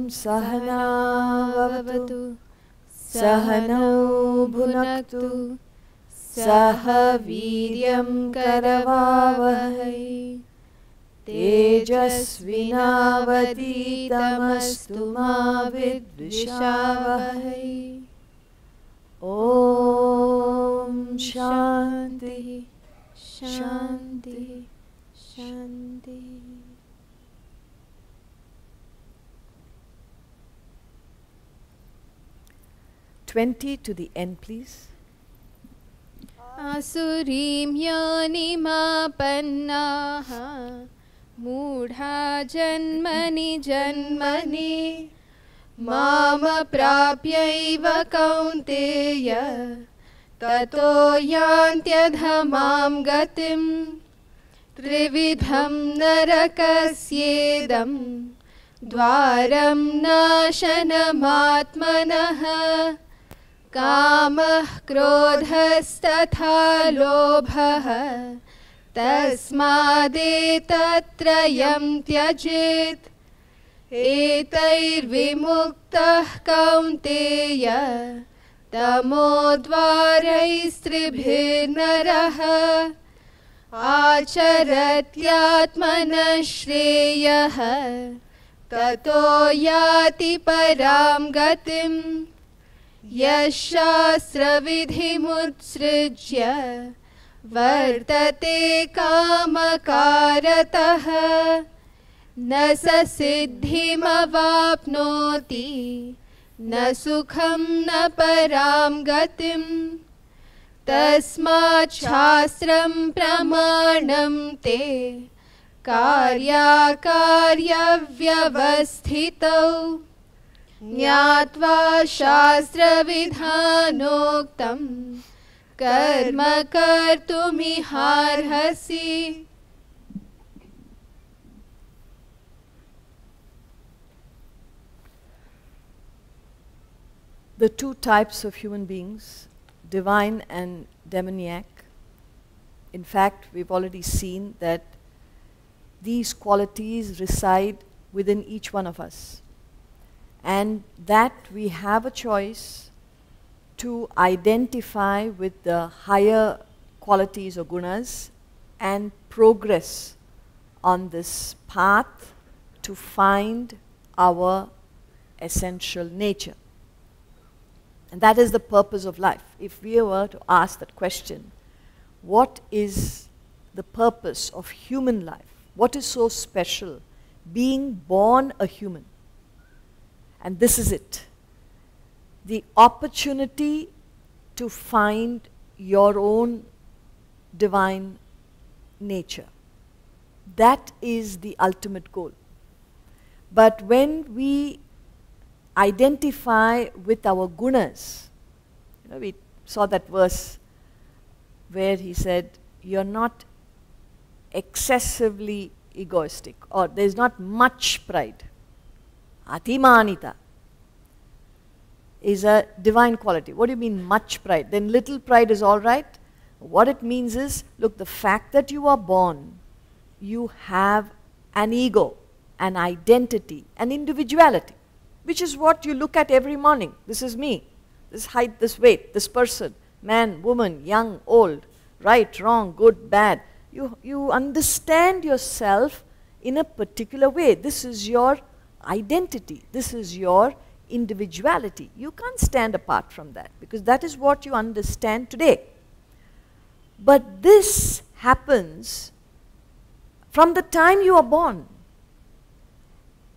Sahanavavatu Sahanau Bhunaktu Saha Viryam Karavavahai Tejasvinavaditamastu ma vidvishavahai. Om Shanti Shanti Shanti. 20 to the end, please. Asurim yonimapannaha Mudha janmani janmani Mama prapyaiva kaunteya Tato yantyadhamam gatim Trividham narakasyedam Dvaram nashanamaatmanaha Kamah krodhastatha lobhah Tasmadetatrayam tyajit Etairvimuktah kaunteya Tamodvaraistribhirnaraha Acharatyatmana shreyaha Tato yati param gatim Yashastra vidhimutsrijya Vartate kamakarataha Nasa siddhim avapnoti Na sukham na param gatim Tasmat shastram pramanam te Karya karya vyavasthitau Nyatva shastra vidhanoktam Karma kartumiharhasi. The two types of human beings, divine and demoniac, in fact, we've already seen that these qualities reside within each one of us, and that we have a choice to identify with the higher qualities or gunas and progress on this path to find our essential nature. And that is the purpose of life. If we were to ask that question, what is the purpose of human life? What is so special being born a human? And this is it. The opportunity to find your own divine nature. That is the ultimate goal. But when we identify with our gunas, you know, we saw that verse where he said, you're not excessively egoistic, or there's not much pride. Atimanita is a divine quality. What do you mean much pride? Then little pride is all right. What it means is, look, the fact that you are born, you have an ego, an identity, an individuality, which is what you look at every morning. This is me, this height, this weight, this person, man, woman, young, old, right, wrong, good, bad. You understand yourself in a particular way. This is your identity. This is your individuality. You can't stand apart from that, because that is what you understand today. But this happens from the time you are born,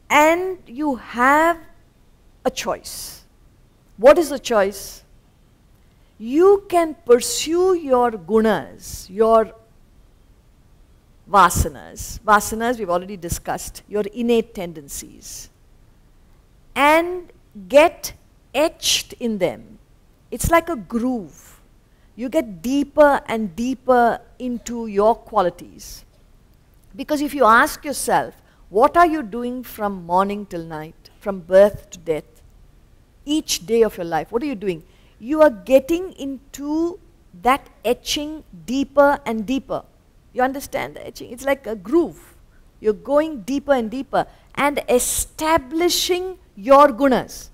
and you have a choice. What is the choice? You can pursue your gunas, your vasanas. Vasanas we've already discussed, your innate tendencies, and get etched in them. It's like a groove. You get deeper and deeper into your qualities. Because if you ask yourself, what are you doing from morning till night, from birth to death, each day of your life, what are you doing? You are getting into that etching deeper and deeper. You understand the etching? It's like a groove. You're going deeper and deeper and establishing your gunas.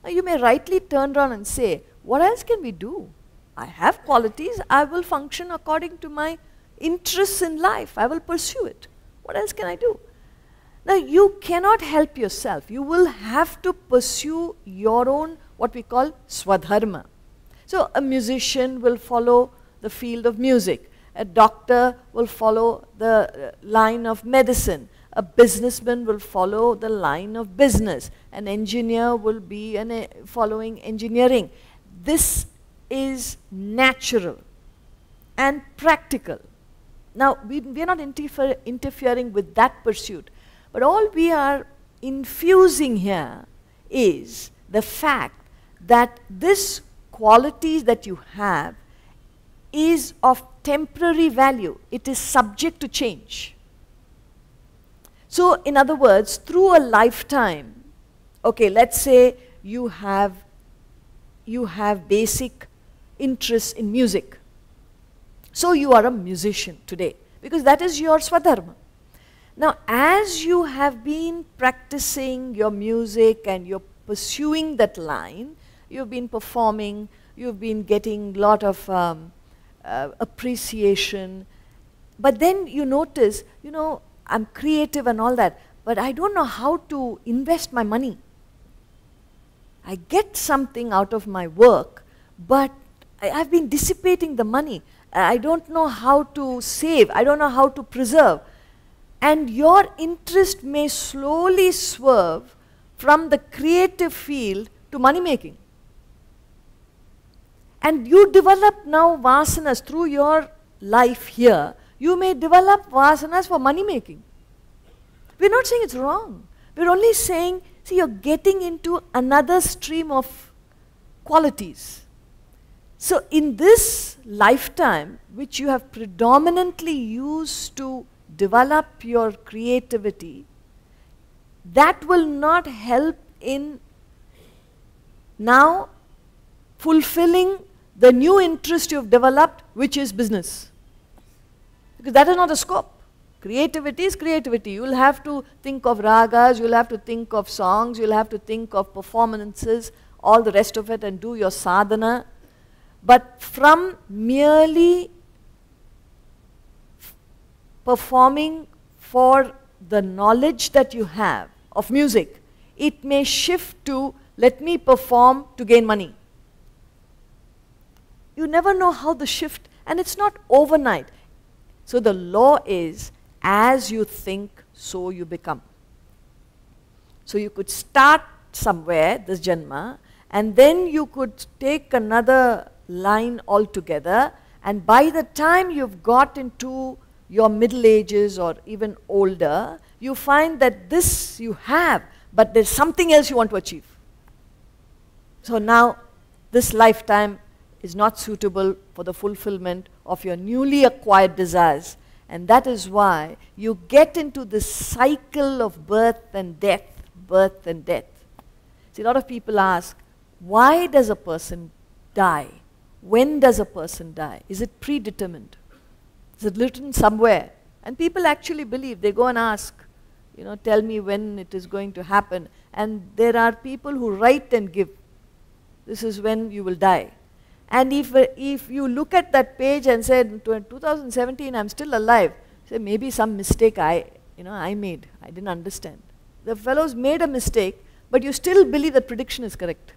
Now you may rightly turn around and say, what else can we do? I have qualities, I will function according to my interests in life, I will pursue it. What else can I do? Now you cannot help yourself. You will have to pursue your own, what we call swadharma. So a musician will follow the field of music. A doctor will follow the line of medicine. A businessman will follow the line of business. An engineer will be following engineering. This is natural and practical. Now, we are not interfering with that pursuit. But all we are infusing here is the fact that this qualities that you have is of temporary value. It is subject to change. So, in other words, through a lifetime, okay, let's say you have basic interest in music. So you are a musician today, because that is your swadharma. Now, as you have been practicing your music and you're pursuing that line, you've been performing, you've been getting a lot of appreciation, but then you notice, you know, I'm creative and all that, but I don't know how to invest my money. I get something out of my work, but I've been dissipating the money. I don't know how to save, I don't know how to preserve. And your interest may slowly swerve from the creative field to money making. And you develop now vasanas through your life here. You may develop vasanas for money making. We're not saying it's wrong. We're only saying, see, you're getting into another stream of qualities. So in this lifetime, which you have predominantly used to develop your creativity, that will not help in now fulfilling the new interest you've developed, which is business. Because that is not the scope. Creativity is creativity. You'll have to think of ragas, you'll have to think of songs, you'll have to think of performances, all the rest of it, and do your sadhana. But from merely performing for the knowledge that you have of music, it may shift to, let me perform to gain money. You never know how the shift, and it's not overnight. So the law is, as you think, so you become. So you could start somewhere, this janma, and then you could take another line altogether, and by the time you've got into your middle ages or even older, you find that this you have, but there's something else you want to achieve. So now this lifetime is not suitable for the fulfillment of your newly acquired desires. And that is why you get into this cycle of birth and death, birth and death. See, a lot of people ask, why does a person die? When does a person die? Is it predetermined? Is it written somewhere? And people actually believe. They go and ask, you know, tell me when it is going to happen. And there are people who write and give. This is when you will die. And if you look at that page and say, in 2017, I'm still alive, say, maybe some mistake I made. I didn't understand. The fellows made a mistake, but you still believe the prediction is correct.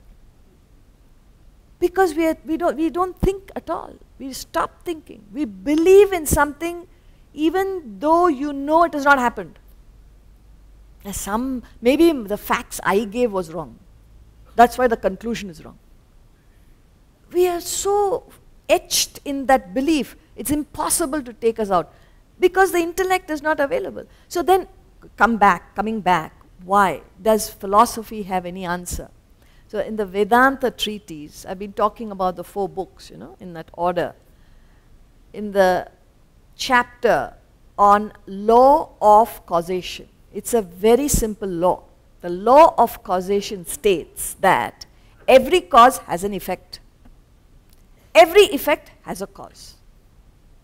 Because we don't think at all. We stop thinking. We believe in something even though you know it has not happened. Maybe the facts I gave was wrong. That's why the conclusion is wrong. We are so etched in that belief, it's impossible to take us out because the intellect is not available. So then coming back, why? Does philosophy have any answer? So in the Vedanta treatise, I've been talking about the 4 books, you know, in that order. In the chapter on law of causation, it's a very simple law. The law of causation states that every cause has an effect. Every effect has a cause.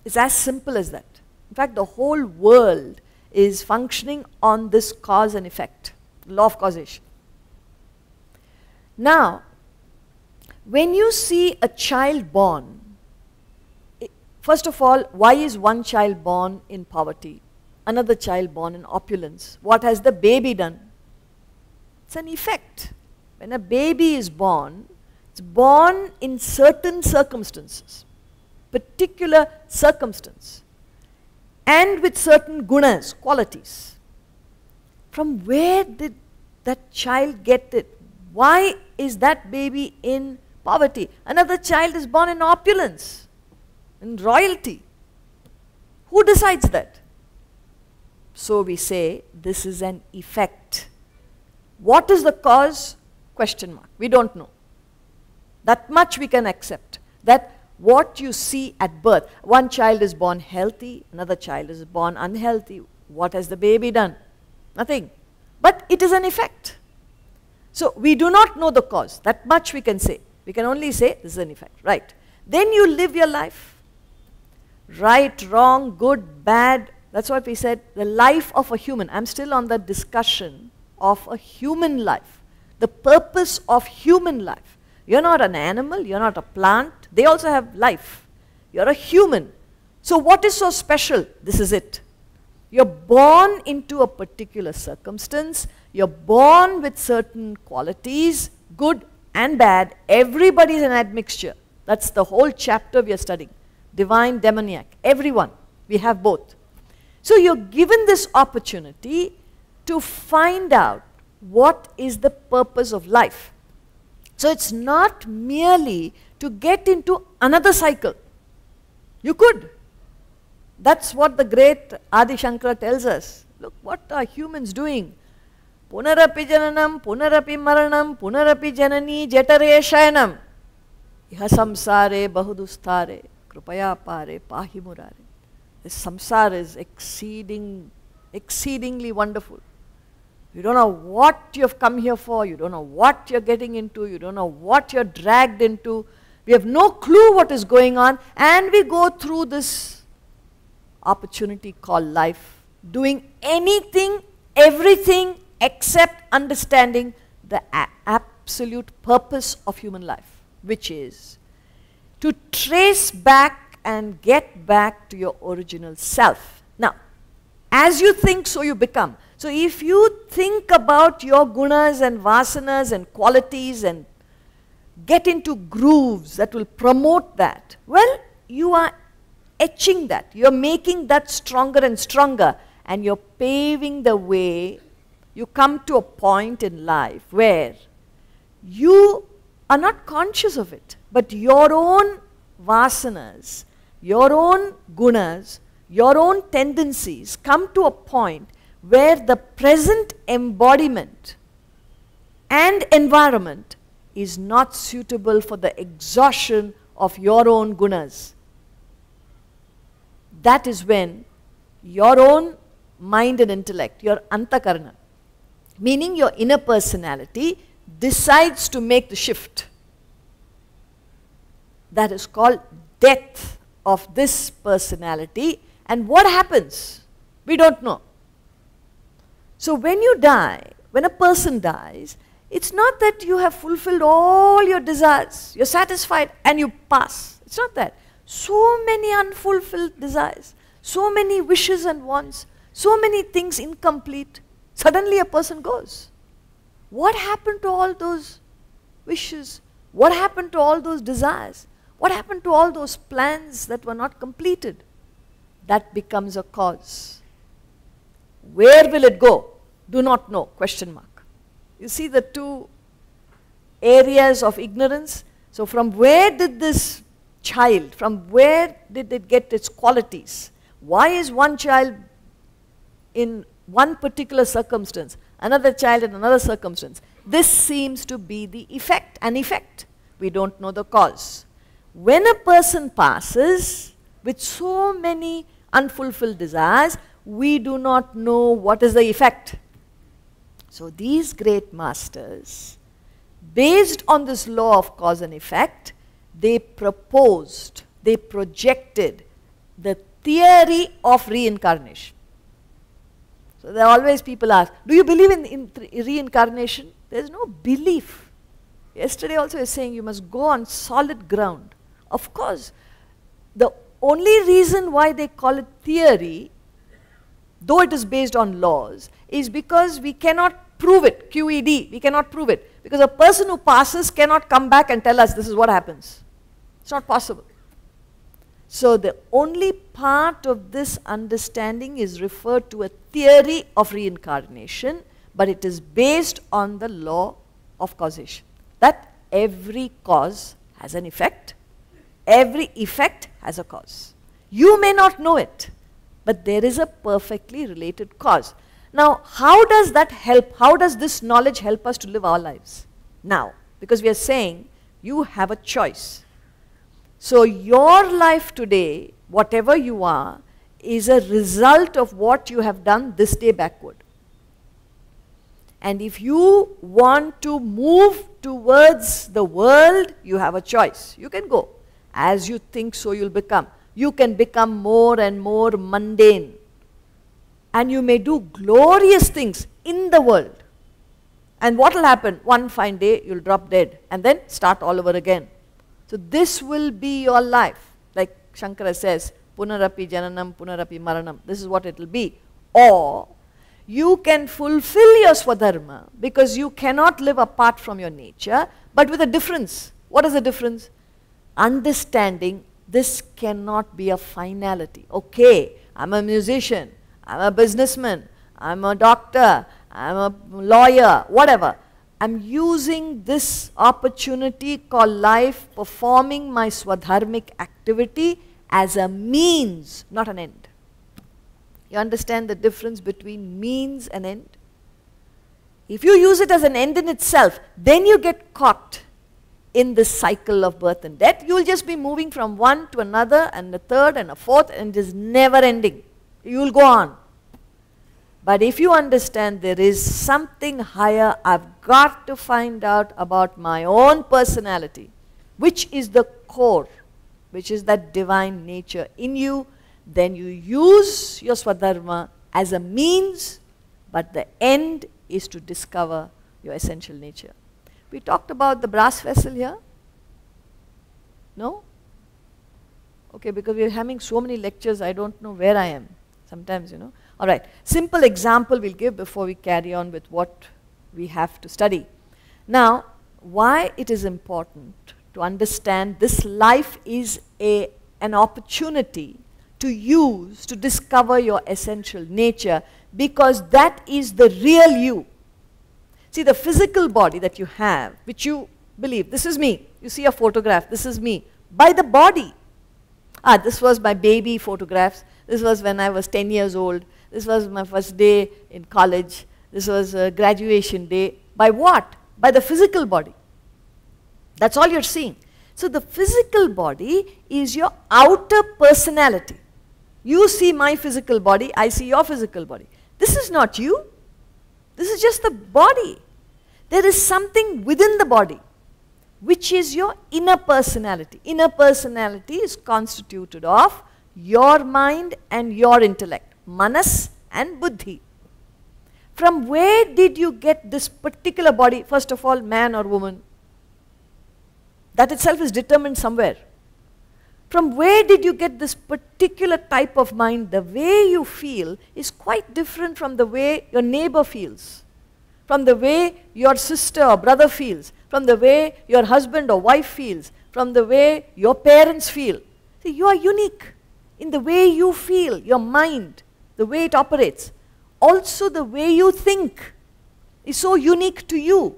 It's as simple as that. In fact, the whole world is functioning on this cause and effect, law of causation. Now, when you see a child born, first of all, why is one child born in poverty, another child born in opulence? What has the baby done? It's an effect. When a baby is born, it's born in certain circumstances, particular circumstance, and with certain gunas, qualities. From where did that child get it? Why is that baby in poverty? Another child is born in opulence, in royalty. Who decides that? So we say this is an effect. What is the cause? Question mark. We don't know. That much we can accept. That what you see at birth, one child is born healthy, another child is born unhealthy. What has the baby done? Nothing. But it is an effect. So we do not know the cause. That much we can say. We can only say this is an effect. Right. Then you live your life. Right, wrong, good, bad. That's what we said. The life of a human. I'm still on the discussion of a human life. The purpose of human life. You're not an animal. You're not a plant. They also have life. You're a human. So what is so special? This is it. You're born into a particular circumstance. You're born with certain qualities, good and bad. Everybody is an admixture. That's the whole chapter we are studying. Divine, demoniac, everyone. We have both. So you're given this opportunity to find out what is the purpose of life. So it's not merely to get into another cycle. You could. That's what the great Adi Shankara tells us. Look, what are humans doing? Punarapi jananam, punarapi maranam, punarapi janani jatare shayanam. Iha samsare bahudustare, krupaya pare pahi murare. This samsara is exceedingly wonderful. You don't know what you have come here for, you don't know what you're getting into, you don't know what you're dragged into. We have no clue what is going on, and we go through this opportunity called life, doing anything, everything except understanding the absolute purpose of human life, which is to trace back and get back to your original self. Now, as you think, so you become. So if you think about your gunas and vasanas and qualities and get into grooves that will promote that, well, you are etching that. You're making that stronger and stronger, and you're paving the way. You come to a point in life where you are not conscious of it, but your own vasanas, your own gunas, your own tendencies come to a point where the present embodiment and environment is not suitable for the exhaustion of your own gunas. That is when your own mind and intellect, your antakarana, meaning your inner personality, decides to make the shift. That is called death of this personality. And what happens? We don't know. So when you die, when a person dies, it's not that you have fulfilled all your desires, you're satisfied and you pass. It's not that. So many unfulfilled desires, so many wishes and wants, so many things incomplete. Suddenly a person goes. What happened to all those wishes? What happened to all those desires? What happened to all those plans that were not completed? That becomes a cause. Where will it go? Do not know, question mark. You see the two areas of ignorance? So from where did this child, from where did it get its qualities? Why is one child in one particular circumstance, another child in another circumstance? This seems to be the effect, an effect. We don't know the cause. When a person passes with so many unfulfilled desires, we do not know what is the effect. So these great masters, based on this law of cause and effect, they proposed, they projected the theory of reincarnation. So there are always people ask, do you believe in reincarnation? There is no belief. Yesterday also I was saying you must go on solid ground. Of course, the only reason why they call it theory, though it is based on laws, is because we cannot prove it, QED, we cannot prove it. Because a person who passes cannot come back and tell us this is what happens. It's not possible. So the only part of this understanding is referred to a theory of reincarnation, but it is based on the law of causation. That every cause has an effect, every effect has a cause. You may not know it, but there is a perfectly related cause. Now, how does that help? How does this knowledge help us to live our lives? Now, because we are saying you have a choice. So your life today, whatever you are, is a result of what you have done this day backward. And if you want to move towards the world, you have a choice. You can go. As you think, so you'll become. You can become more and more mundane. And you may do glorious things in the world. And what will happen? One fine day, you'll drop dead. And then start all over again. So this will be your life. Like Shankara says, Punarapi Jananam, Punarapi Maranam. This is what it will be. Or you can fulfill your Swadharma because you cannot live apart from your nature, but with a difference. What is the difference? Understanding this cannot be a finality. Okay, I'm a musician, I'm a businessman, I'm a doctor, I'm a lawyer, whatever. I'm using this opportunity called life, performing my swadharmic activity as a means, not an end. You understand the difference between means and end? If you use it as an end in itself, then you get caught in this cycle of birth and death. You will just be moving from one to another and a third and a fourth, and it is never ending. You will go on. But if you understand there is something higher, I've got to find out about my own personality, which is the core, which is that divine nature in you, then you use your Swadharma as a means, but the end is to discover your essential nature. We talked about the brass vessel here. No? Okay, because we are having so many lectures, I don't know where I am. Sometimes, you know. All right, simple example we'll give before we carry on with what we have to study. Now, why it is important to understand this life is an opportunity to use, to discover your essential nature, because that is the real you. See, the physical body that you have, which you believe, this is me. You see a photograph, this is me. By the body. Ah, this was my baby photographs. This was when I was 10 years old. This was my first day in college. This was a graduation day. By what? By the physical body. That's all you're seeing. So the physical body is your outer personality. You see my physical body, I see your physical body. This is not you. This is just the body. There is something within the body, which is your inner personality. Inner personality is constituted of your mind and your intellect, manas and buddhi. From where did you get this particular body? First of all, man or woman? That itself is determined somewhere. From where did you get this particular type of mind? The way you feel is quite different from the way your neighbor feels, from the way your sister or brother feels, from the way your husband or wife feels, from the way your parents feel. See, you are unique in the way you feel, your mind, the way it operates. Also the way you think is so unique to you.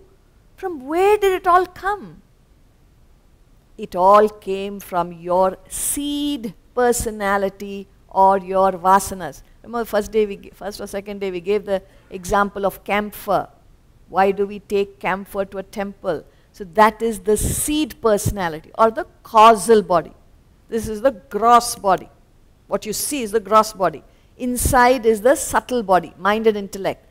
From where did it all come? It all came from your seed personality or your vasanas. Remember first or second day we gave the example of camphor. Why do we take camphor to a temple? So that is the seed personality or the causal body. This is the gross body. What you see is the gross body. Inside is the subtle body, mind and intellect.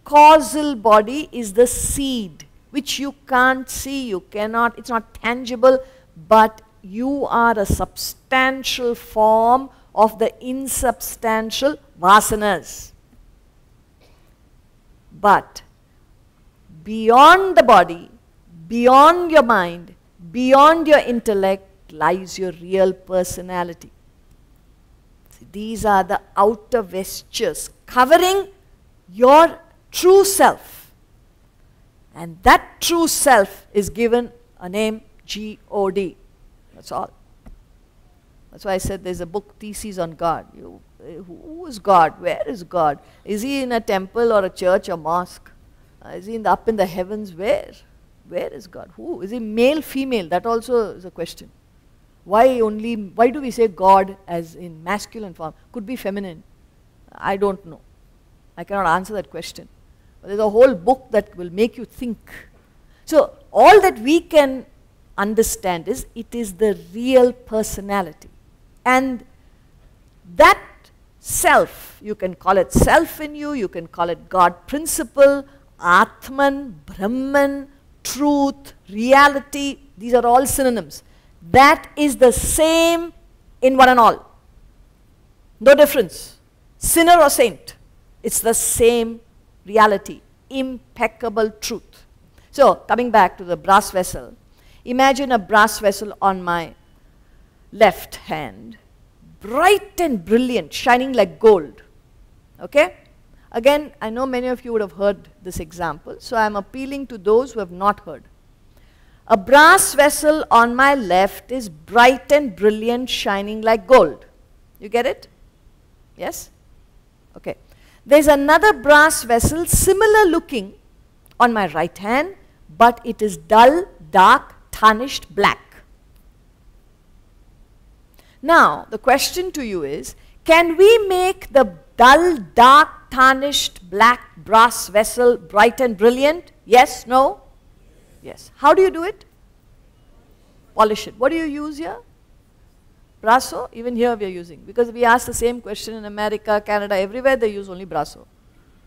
Causal body is the seed, which you can't see, you cannot, it's not tangible, but you are a substantial form of the insubstantial vasanas. But beyond the body, beyond your mind, beyond your intellect, lies your real personality. See, these are the outer vestures covering your true self. And that true self is given a name, G-O-D. That's all. That's why I said there's a book, Theses on God. Who is God? Where is God? Is he in a temple or a church or mosque? Is he up in the heavens? Where? Where is God? Who? Is he male, female? That also is a question. Why do we say God as in masculine form? Could be feminine. I don't know. I cannot answer that question. But there's a whole book that will make you think. So all that we can understand is it is the real personality. And that self, you can call it self in you, you can call it God principle, Atman, Brahman, truth, reality, these are all synonyms. That is the same in one and all. No difference. Sinner or saint, it's the same reality, impeccable truth. So, coming back to the brass vessel, imagine a brass vessel on my left hand, bright and brilliant, shining like gold. Okay? Again, I know many of you would have heard this example, so I am appealing to those who have not heard. A brass vessel on my left is bright and brilliant, shining like gold. You get it? Yes? Okay. There's another brass vessel, similar looking, on my right hand, but it is dull, dark, tarnished black. Now, the question to you is, can we make the dull, dark, tarnished black brass vessel bright and brilliant? Yes? No? Yes. How do you do it? Polish it. What do you use here? Brasso? Even here we are using. Because we ask the same question in America, Canada, everywhere they use only brasso.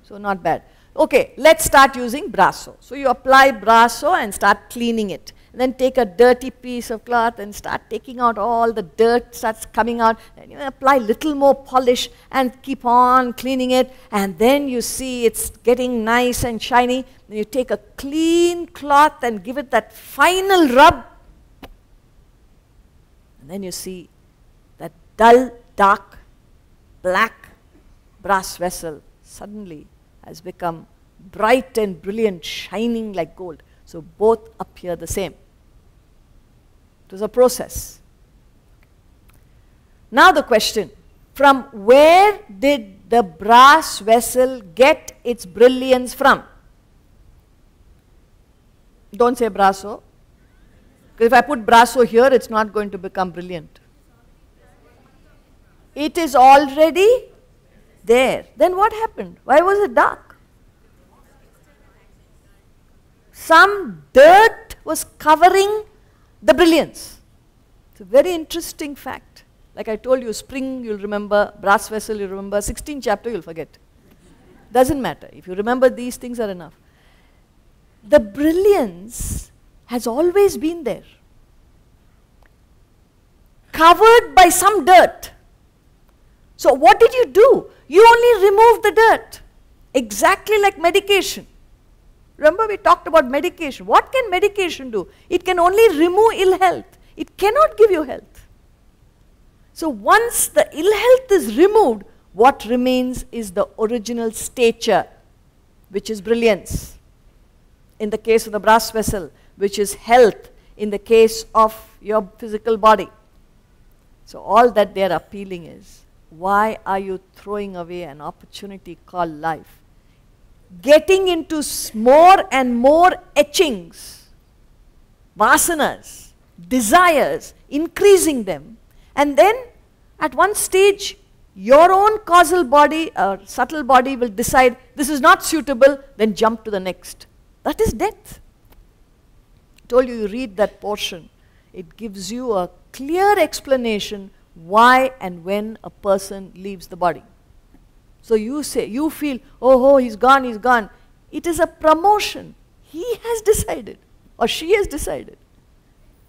So not bad. Okay, let's start using brasso. So you apply brasso and start cleaning it. And then take a dirty piece of cloth and start taking out all the dirt starts coming out. And you apply little more polish and keep on cleaning it. And then you see it's getting nice and shiny. Then you take a clean cloth and give it that final rub. And then you see that dull, dark, black brass vessel suddenly has become bright and brilliant, shining like gold. So both appear the same. It was a process. Now the question, from where did the brass vessel get its brilliance from? Don't say brasso. Because if I put brasso here, it's not going to become brilliant. It is already there. Then what happened? Why was it dark? Some dirt was covering the brilliance. It's a very interesting fact. Like I told you, spring you'll remember, brass vessel you'll remember, 16th chapter you'll forget. Doesn't matter. If you remember, these things are enough. The brilliance has always been there. Covered by some dirt. So what did you do? You only removed the dirt. Exactly like medication. Remember we talked about medication. What can medication do? It can only remove ill health. It cannot give you health. So once the ill health is removed, what remains is the original stature, which is brilliance. In the case of the brass vessel, which is health in the case of your physical body. So all that they are appealing is, why are you throwing away an opportunity called life? Getting into more and more etchings, vasanas, desires, increasing them, and then at one stage your own causal body or subtle body will decide this is not suitable, then jump to the next. That is death. I told you, you read that portion, it gives you a clear explanation why and when a person leaves the body. So you say, you feel, oh, he's gone, he's gone. It is a promotion. He has decided or she has decided.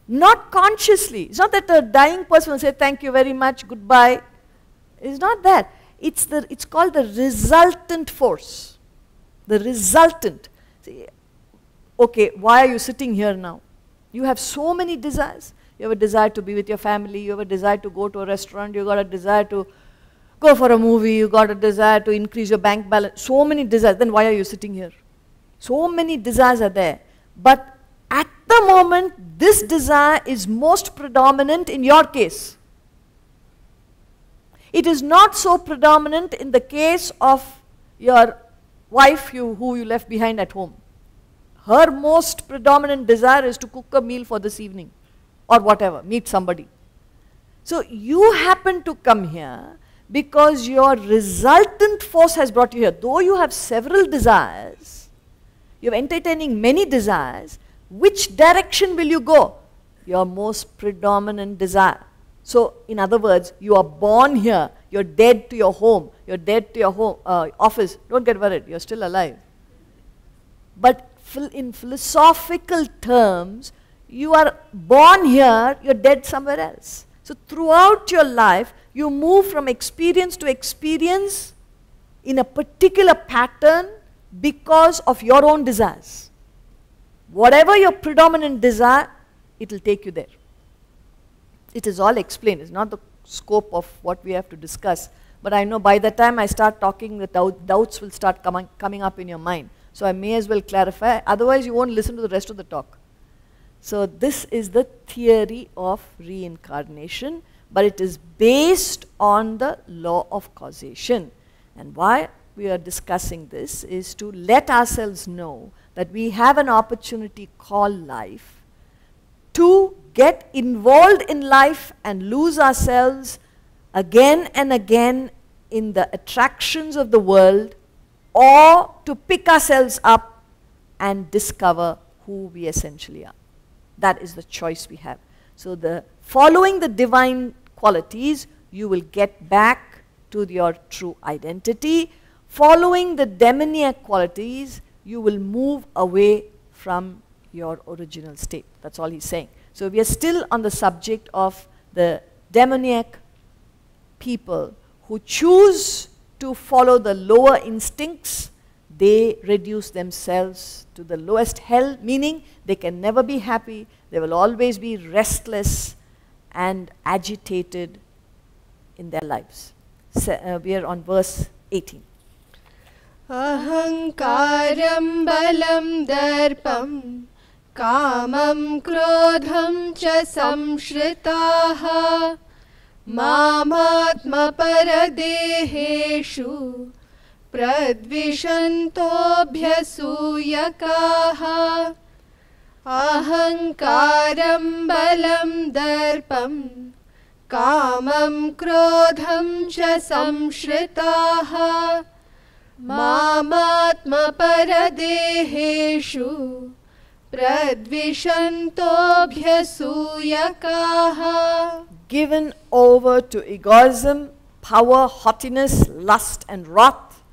Not consciously. It's not that a dying person will say, thank you very much, goodbye. It's not that. It's called the resultant force. The resultant. See, okay, why are you sitting here now? You have so many desires. You have a desire to be with your family. You have a desire to go to a restaurant. You got a desire to go for a movie. You got a desire to increase your bank balance. So many desires. Then why are you sitting here? So many desires are there. But at the moment, this desire is most predominant in your case. It is not so predominant in the case of your wife who you left behind at home. Her most predominant desire is to cook a meal for this evening or whatever, meet somebody. So you happen to come here because your resultant force has brought you here. Though you have several desires, you're entertaining many desires, which direction will you go? Your most predominant desire. So, in other words, you are born here, you're dead to your home, you're dead to your home, office. Don't get worried, you're still alive. But in philosophical terms, you are born here, you're dead somewhere else. So, throughout your life, you move from experience to experience in a particular pattern because of your own desires. Whatever your predominant desire, it will take you there. It is all explained. It's not the scope of what we have to discuss. But I know by the time I start talking, the doubts will start coming up in your mind. So I may as well clarify. Otherwise, you won't listen to the rest of the talk. So this is the theory of reincarnation. But it is based on the law of causation. And why we are discussing this is to let ourselves know that we have an opportunity called life to get involved in life and lose ourselves again and again in the attractions of the world, or to pick ourselves up and discover who we essentially are. That is the choice we have. So following the divine qualities, you will get back to your true identity. Following the demoniac qualities, you will move away from your original state. That's all he's saying. So we are still on the subject of the demoniac people who choose to follow the lower instincts. They reduce themselves to the lowest hell, meaning they can never be happy. They will always be restless and agitated in their lives. So, we are on verse 18. Ahankaram balam darpam kamam krodham cha samshritaha mamatma paradeheshu pradvishantobhyasuyakaha ahankaram balam darpam kamam krodham cha samshritaha mamatma paradeheshu pradvishantobhyasuyakaha. Given over to egoism, power, haughtiness, lust and wrath,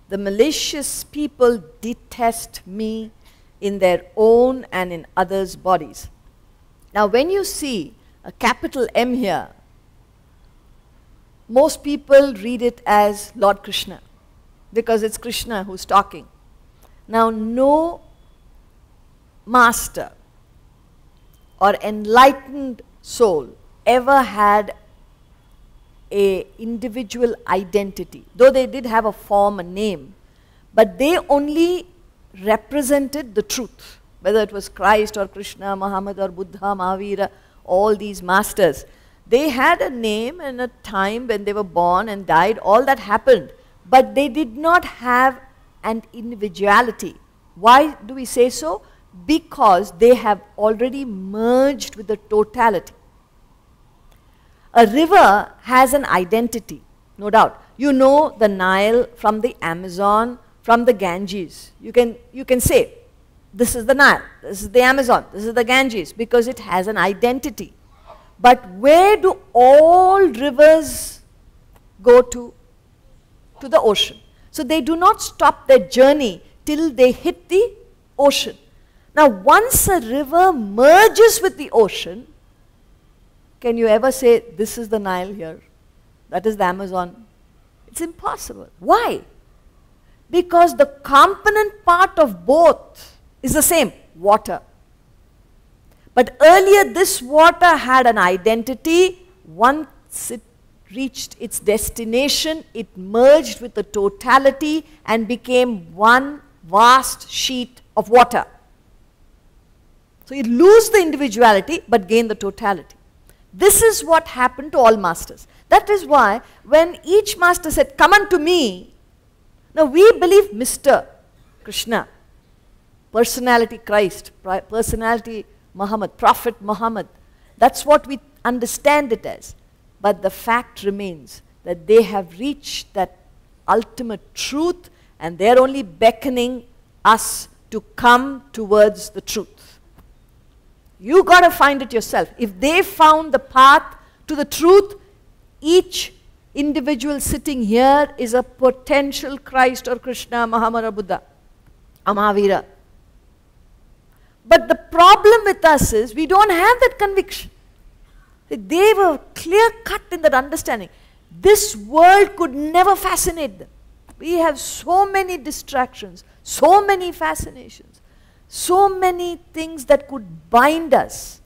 the malicious people detest me in their own and in others' bodies. Now when you see a capital M here, most people read it as Lord Krsna, because it's Krishna who's talking. Now no master or enlightened soul ever had a individual identity, though they did have a form, a name, but they only represented the truth, whether it was Christ or Krishna, Muhammad or Buddha, Mahavira, all these masters. They had a name and a time when they were born and died, all that happened, but they did not have an individuality. Why do we say so? Because they have already merged with the totality. A river has an identity, no doubt. You know the Nile from the Amazon, from the Ganges. You can say, this is the Nile, this is the Amazon, this is the Ganges, because it has an identity. But where do all rivers go to? To the ocean. So they do not stop their journey till they hit the ocean. Now once a river merges with the ocean, can you ever say, this is the Nile here, that is the Amazon? It's impossible. Why? Because the component part of both is the same. water. But earlier this water had an identity. Once it reached its destination, it merged with the totality and became one vast sheet of water. So you lose the individuality but gain the totality. This is what happened to all masters. That is why when each master said, "Come unto me," now we believe Mr. Krishna, personality Christ, personality Muhammad, Prophet Muhammad. That's what we understand it as. But the fact remains that they have reached that ultimate truth and they're only beckoning us to come towards the truth. You got to find it yourself. If they found the path to the truth, each individual sitting here is a potential Christ or Krishna, Muhammad or Buddha, Mahavira. But the problem with us is we don't have that conviction. They were clear cut in that understanding. This world could never fascinate them. We have so many distractions, so many fascinations, so many things that could bind us.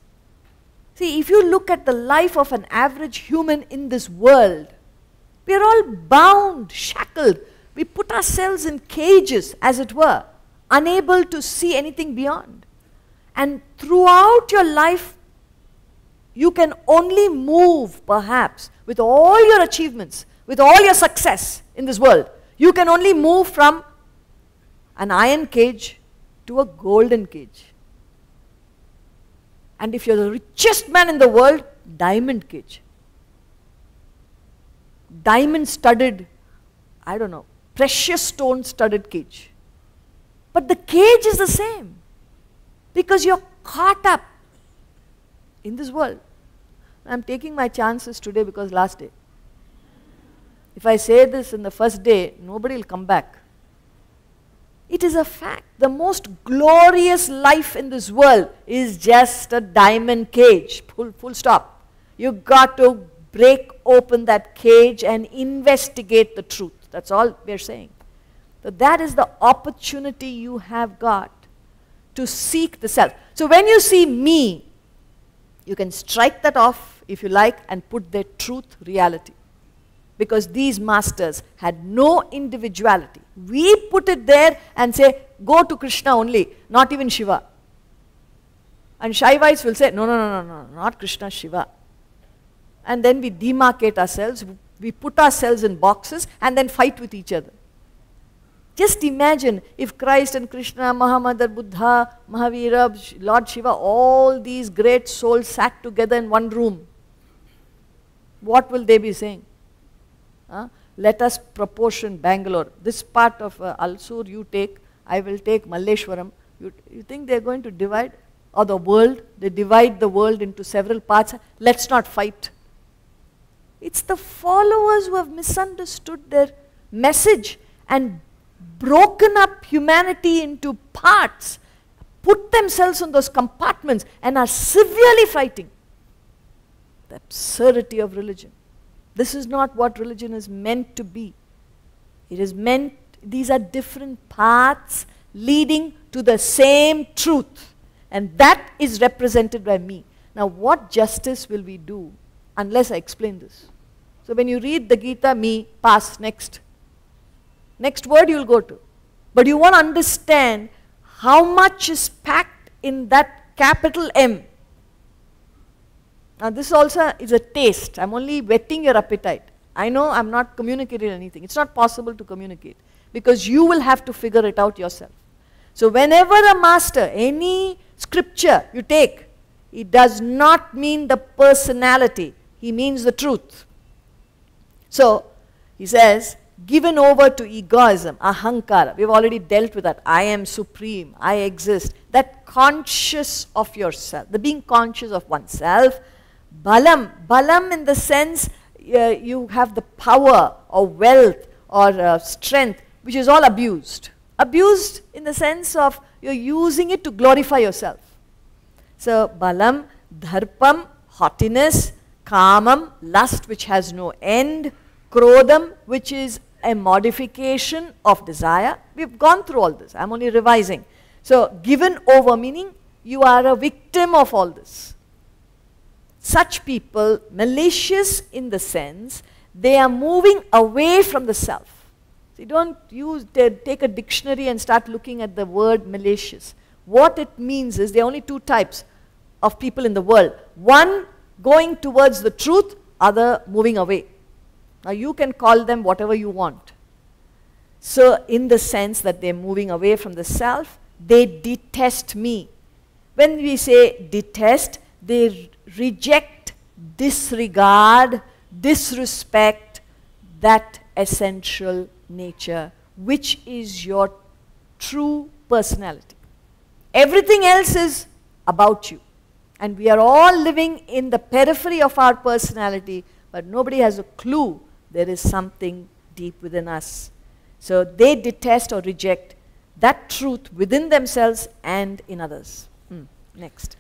See, if you look at the life of an average human in this world, we are all bound, shackled. We put ourselves in cages, as it were, unable to see anything beyond. And throughout your life, you can only move, perhaps, with all your achievements, with all your success in this world. You can only move from an iron cage to a golden cage. And if you're the richest man in the world, diamond cage. Diamond studded, I don't know, precious stone studded cage. But the cage is the same. Because you're caught up in this world. I'm taking my chances today because last day. If I say this in the first day, nobody will come back. It is a fact. The most glorious life in this world is just a diamond cage. Full stop. You've got to break open that cage and investigate the truth. That's all we're saying. So that is the opportunity you have got to seek the self. So when you see me, you can strike that off if you like and put their truth reality. Because these masters had no individuality. We put it there and say, go to Krishna only, not even Shiva. And Shaivites will say, no, not Krishna, Shiva. And then we demarcate ourselves, we put ourselves in boxes and then fight with each other. Just imagine if Christ and Krishna, Muhammad or Buddha, Mahavira, Lord Shiva, all these great souls sat together in one room. What will they be saying? Let us proportion Bangalore. This part of Alsur you take, I will take Malleshwaram. You think they're going to divide? Or the world? They divide the world into several parts. Let's not fight. It's the followers who have misunderstood their message and broken up humanity into parts, put themselves in those compartments and are severely fighting. The absurdity of religion. This is not what religion is meant to be. It is meant, these are different paths leading to the same truth. And that is represented by me. Now what justice will we do unless I explain this? So when you read the Gita, me, pass, next. Next word you will go to. But you want to understand how much is packed in that capital M. Now this also is a taste. I'm only whetting your appetite. I know I'm not communicating anything. It's not possible to communicate because you will have to figure it out yourself. So whenever a master, any scripture you take, it does not mean the personality. He means the truth. So he says, given over to egoism, ahankara. We've already dealt with that. I am supreme. I exist. That conscious of yourself. The being conscious of oneself. Balam. Balam in the sense you have the power or wealth or strength which is all abused. Abused in the sense of you're using it to glorify yourself. So balam, dharpam, haughtiness, kamam, lust which has no end, krodham which is a modification of desire. We've gone through all this. I'm only revising. So, given over meaning you are a victim of all this. Such people, malicious in the sense, they are moving away from the self. So you don't take a dictionary and start looking at the word malicious. What it means is there are only two types of people in the world. One going towards the truth, other moving away. Now you can call them whatever you want. So in the sense that they're moving away from the self, they detest me. When we say detest, they reject, disregard, disrespect that essential nature, which is your true personality. Everything else is about you. And we are all living in the periphery of our personality, but nobody has a clue there is something deep within us. So they detest or reject that truth within themselves and in others. Next.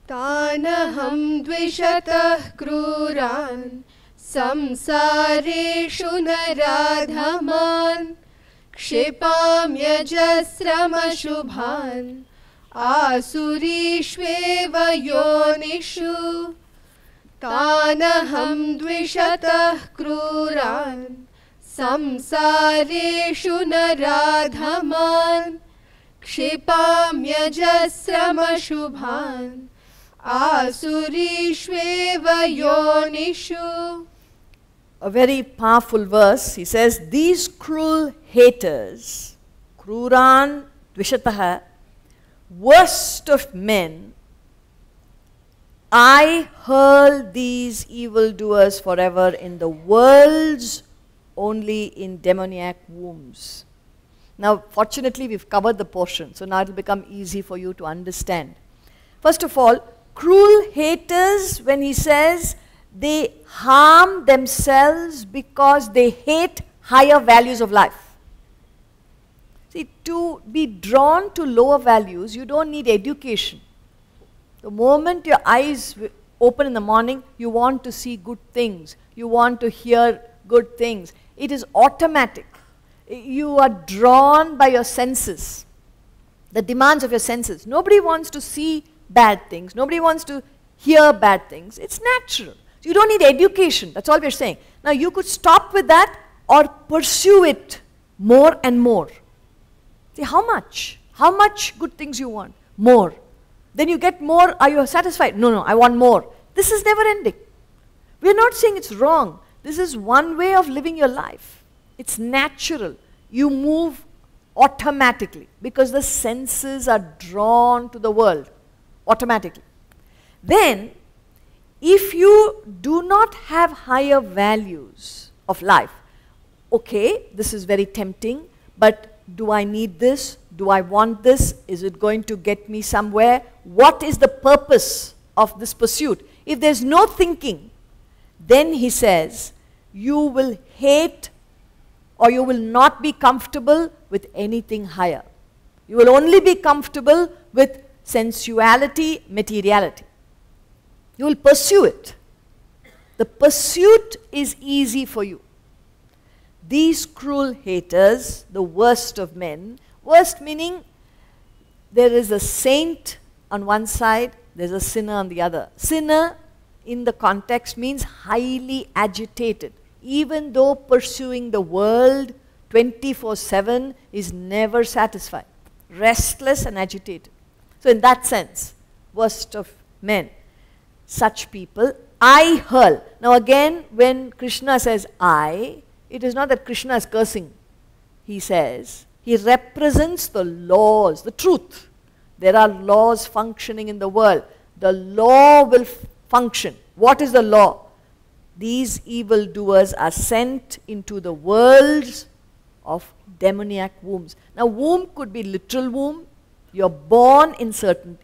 Tanaham dvishatah kruran samsareshu naradhaman kshipamyajasramashubhan asurishveva yonishu. Tanaham dvishatah kruran samsareshu naradhaman kshipamyajasramashubhan asurishveva yonishu. A very powerful verse. He says, these cruel haters, kruran dvishataha, worst of men, I hurl these evildoers forever in the world's only in demoniac wombs. Now, fortunately, we've covered the portion, so now it will become easy for you to understand. First of all, cruel haters, when he says they harm themselves because they hate higher values of life. See, to be drawn to lower values, you don't need education. The moment your eyes open in the morning, you want to see good things. You want to hear good things. It is automatic. You are drawn by your senses, the demands of your senses. Nobody wants to see bad things. Nobody wants to hear bad things. It's natural. You don't need education. That's all we're saying. Now, you could stop with that or pursue it more and more. See, how much? How much good things you want? More. Then you get more. Are you satisfied? No, no, I want more. This is never ending. We're not saying it's wrong. This is one way of living your life. It's natural. You move automatically because the senses are drawn to the world automatically. Then, if you do not have higher values of life, okay, this is very tempting, but do I need this? Do I want this? Is it going to get me somewhere? What is the purpose of this pursuit? If there's no thinking, then he says, you will hate or you will not be comfortable with anything higher. You will only be comfortable with sensuality, materiality. You will pursue it. The pursuit is easy for you. These cruel haters, the worst of men, worst meaning there is a saint on one side, there's a sinner on the other. Sinner in the context means highly agitated. Even though pursuing the world 24/7 is never satisfied. Restless and agitated. So in that sense, worst of men. Such people, I hurl. Now again, when Krishna says I, it is not that Krishna is cursing. He says, he represents the laws, the truth. There are laws functioning in the world. The law will function. What is the law? These evildoers are sent into the worlds of demoniac wombs. Now, womb could be literal womb. You're born in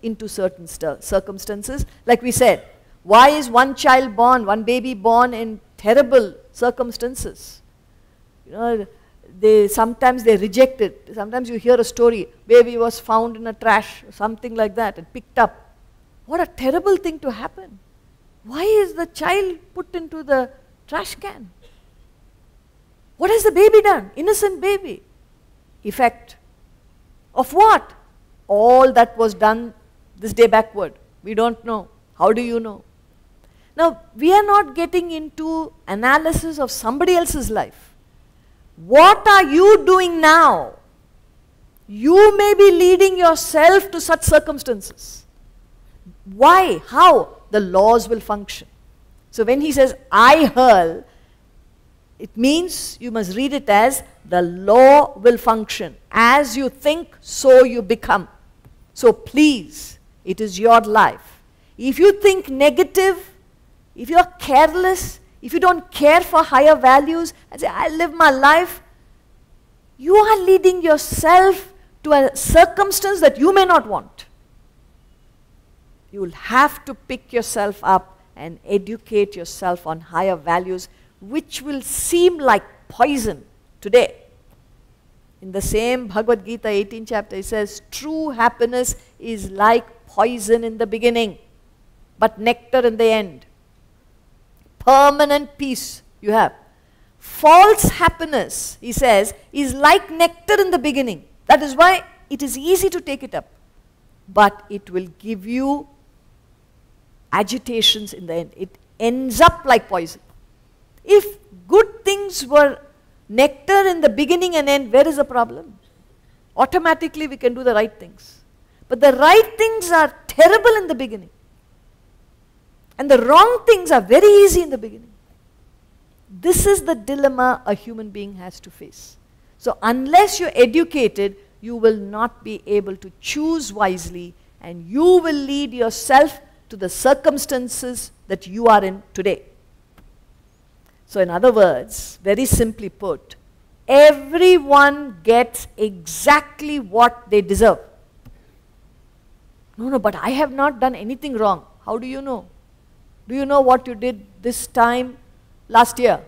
into certain circumstances. Like we said, why is one child born, one baby born in terrible circumstances? You know, sometimes they reject it. Sometimes you hear a story, baby was found in a trash, something like that, and picked up. What a terrible thing to happen. Why is the child put into the trash can? What has the baby done? Innocent baby. Effect of what? all that was done this day backward. We don't know. How do you know? Now, we are not getting into analysis of somebody else's life. What are you doing now? You may be leading yourself to such circumstances. Why? How? The laws will function. So when he says, I hurl, it means you must read it as the law will function. As you think, so you become. So please, it is your life. If you think negative, if you are careless, if you don't care for higher values and say, I live my life, you are leading yourself to a circumstance that you may not want. You will have to pick yourself up and educate yourself on higher values, which will seem like poison today. In the same Bhagavad Gita 18th chapter, it says, true happiness is like poison in the beginning, but nectar in the end. Permanent peace you have. False happiness, he says, is like nectar in the beginning. That is why it is easy to take it up. But it will give you agitations in the end. It ends up like poison. If good things were nectar in the beginning and end, where is the problem? Automatically we can do the right things. But the right things are terrible in the beginning. And the wrong things are very easy in the beginning. This is the dilemma a human being has to face. So unless you're educated, you will not be able to choose wisely, and you will lead yourself to the circumstances that you are in today. So in other words, very simply put, everyone gets exactly what they deserve. No, but I have not done anything wrong. How do you know? Do you know what you did this time last year?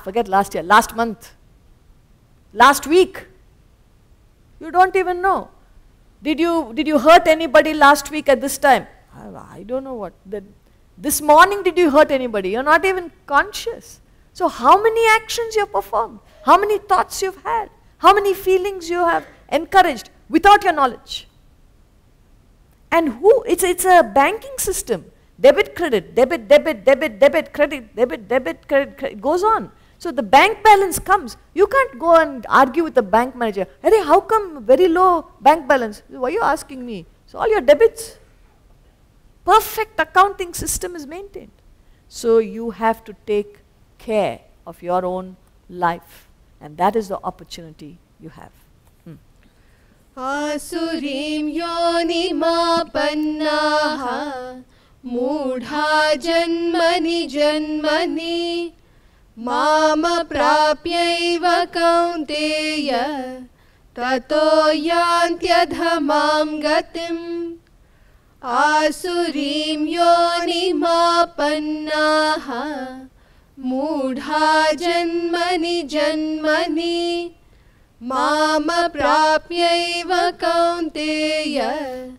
Forget last year, last month, last week? You don't even know. Did you hurt anybody last week at this time? I don't know what. This morning did you hurt anybody? You're not even conscious. So how many actions you have performed? How many thoughts you've had? How many feelings you have encouraged without your knowledge? And it's a banking system. Debit, credit, debit, debit, debit, debit, credit, debit, debit, credit, it goes on. So the bank balance comes. You can't go and argue with the bank manager. Hey, how come very low bank balance? Why are you asking me? So all your debits. Perfect accounting system is maintained. So you have to take care of your own life. And that is the opportunity you have. Asurim yonimapannaha Mudha janmani janmani Mama prapyaiva kaunteya Tato yantyadhamam gatim Asurim yonimapannaha Mudha janmani janmani Mama prapyaiva kaunteya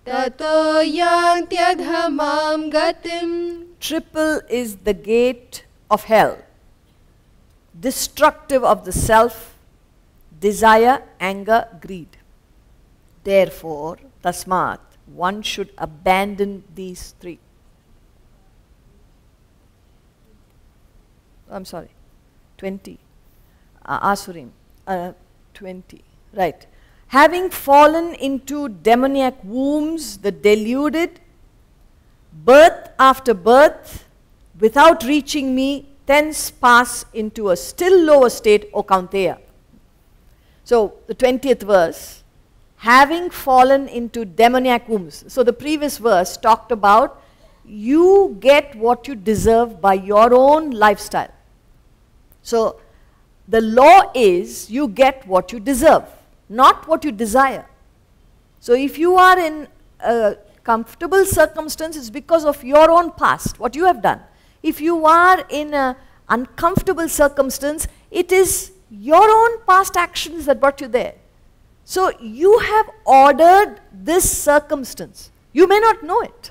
Tato yantyadhamam gatim. Triple is the gate of hell, destructive of the self, desire, anger, greed. Therefore, tasmat, one should abandon these three. I'm sorry, 20. Asurim, 20, right. Having fallen into demoniac wombs, the deluded, birth after birth, without reaching me, thence pass into a still lower state, O Kaunteya. So, the 20th verse, having fallen into demoniac wombs. So, the previous verse talked about you get what you deserve by your own lifestyle. So, the law is you get what you deserve, not what you desire. So if you are in a comfortable circumstance, it's because of your own past, what you have done. If you are in an uncomfortable circumstance, it is your own past actions that brought you there. So you have ordered this circumstance. You may not know it.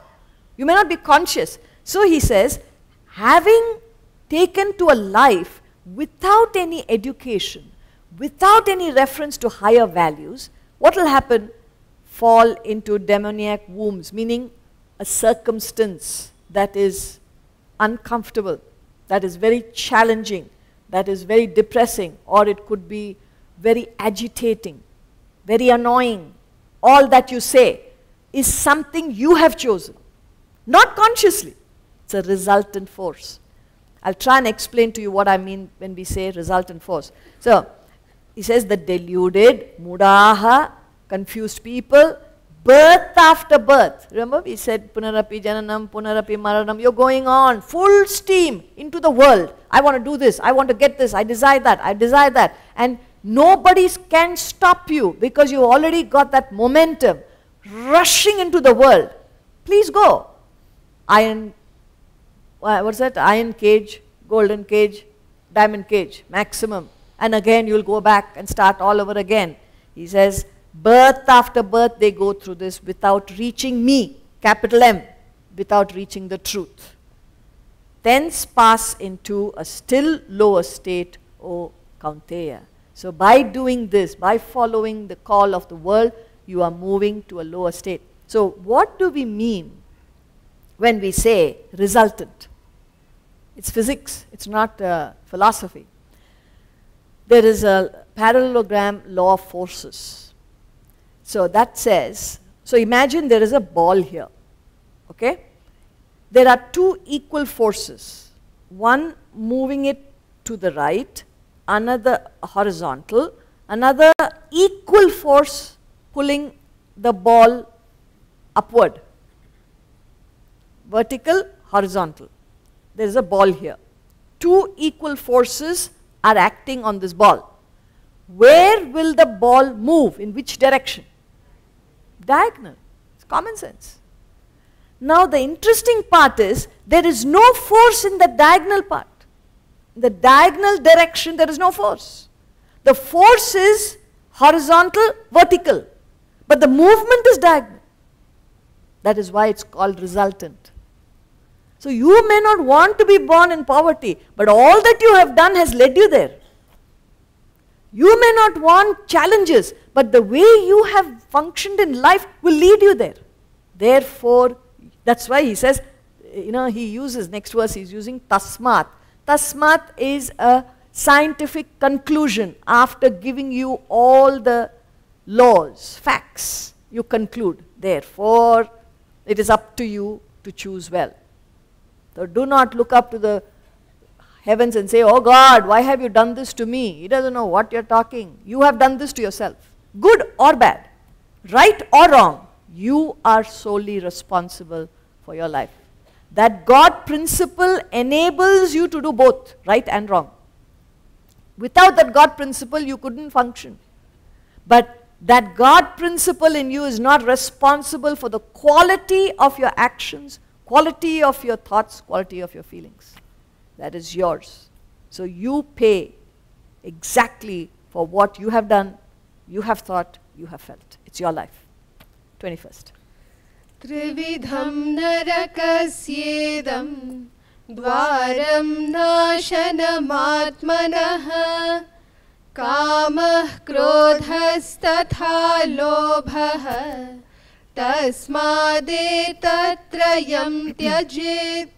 You may not be conscious. So he says, having taken to a life without any education, without any reference to higher values, what will happen? Fall into demoniac wombs, meaning a circumstance that is uncomfortable, that is very challenging, that is very depressing, or it could be very agitating, very annoying. All that you say is something you have chosen, not consciously. It's a resultant force. I'll try and explain to you what I mean when we say resultant force. So, he says the deluded, mudaha, confused people, birth after birth. Remember we said punarapi jananam, punarapi maranam. You're going on full steam into the world. I want to do this, I want to get this, I desire that, I desire that. And nobody can stop you because you already got that momentum rushing into the world. Please go. Iron, what's that? Iron cage, golden cage, diamond cage, maximum. And again you'll go back and start all over again. He says, birth after birth they go through this without reaching me, capital M, without reaching the truth. Thence pass into a still lower state, O Kaunteya. So by doing this, by following the call of the world, you are moving to a lower state. So what do we mean when we say resultant? It's physics, it's not philosophy. There is a parallelogram law of forces. So that says, so imagine there is a ball here, okay? There are two equal forces, one moving it to the right, another horizontal, another equal force pulling the ball upward, vertical, horizontal. There is a ball here. Two equal forces are acting on this ball. Where will the ball move? In which direction? Diagonal. It's common sense. Now the interesting part is there is no force in the diagonal part. In the diagonal direction there is no force. The force is horizontal, vertical. But the movement is diagonal. That is why it's called resultant. So you may not want to be born in poverty, but all that you have done has led you there. You may not want challenges, but the way you have functioned in life will lead you there. Therefore, that's why he says, he uses, next verse he's using tasmat. Tasmat is a scientific conclusion. After giving you all the laws, facts, you conclude. Therefore, it is up to you to choose well. So do not look up to the heavens and say, oh God, why have you done this to me? He doesn't know what you're talking. You have done this to yourself. Good or bad, right or wrong, you are solely responsible for your life. That God principle enables you to do both, right and wrong. Without that God principle, you couldn't function. But that God principle in you is not responsible for the quality of your actions, quality of your thoughts, quality of your feelings. That is yours. So you pay exactly for what you have done, you have thought, you have felt. It's your life. 21st. Trividham narakasyedam dvaram nashanamaatmanah kamah krodhastatha lobhah tasmadetatrayam tyajit.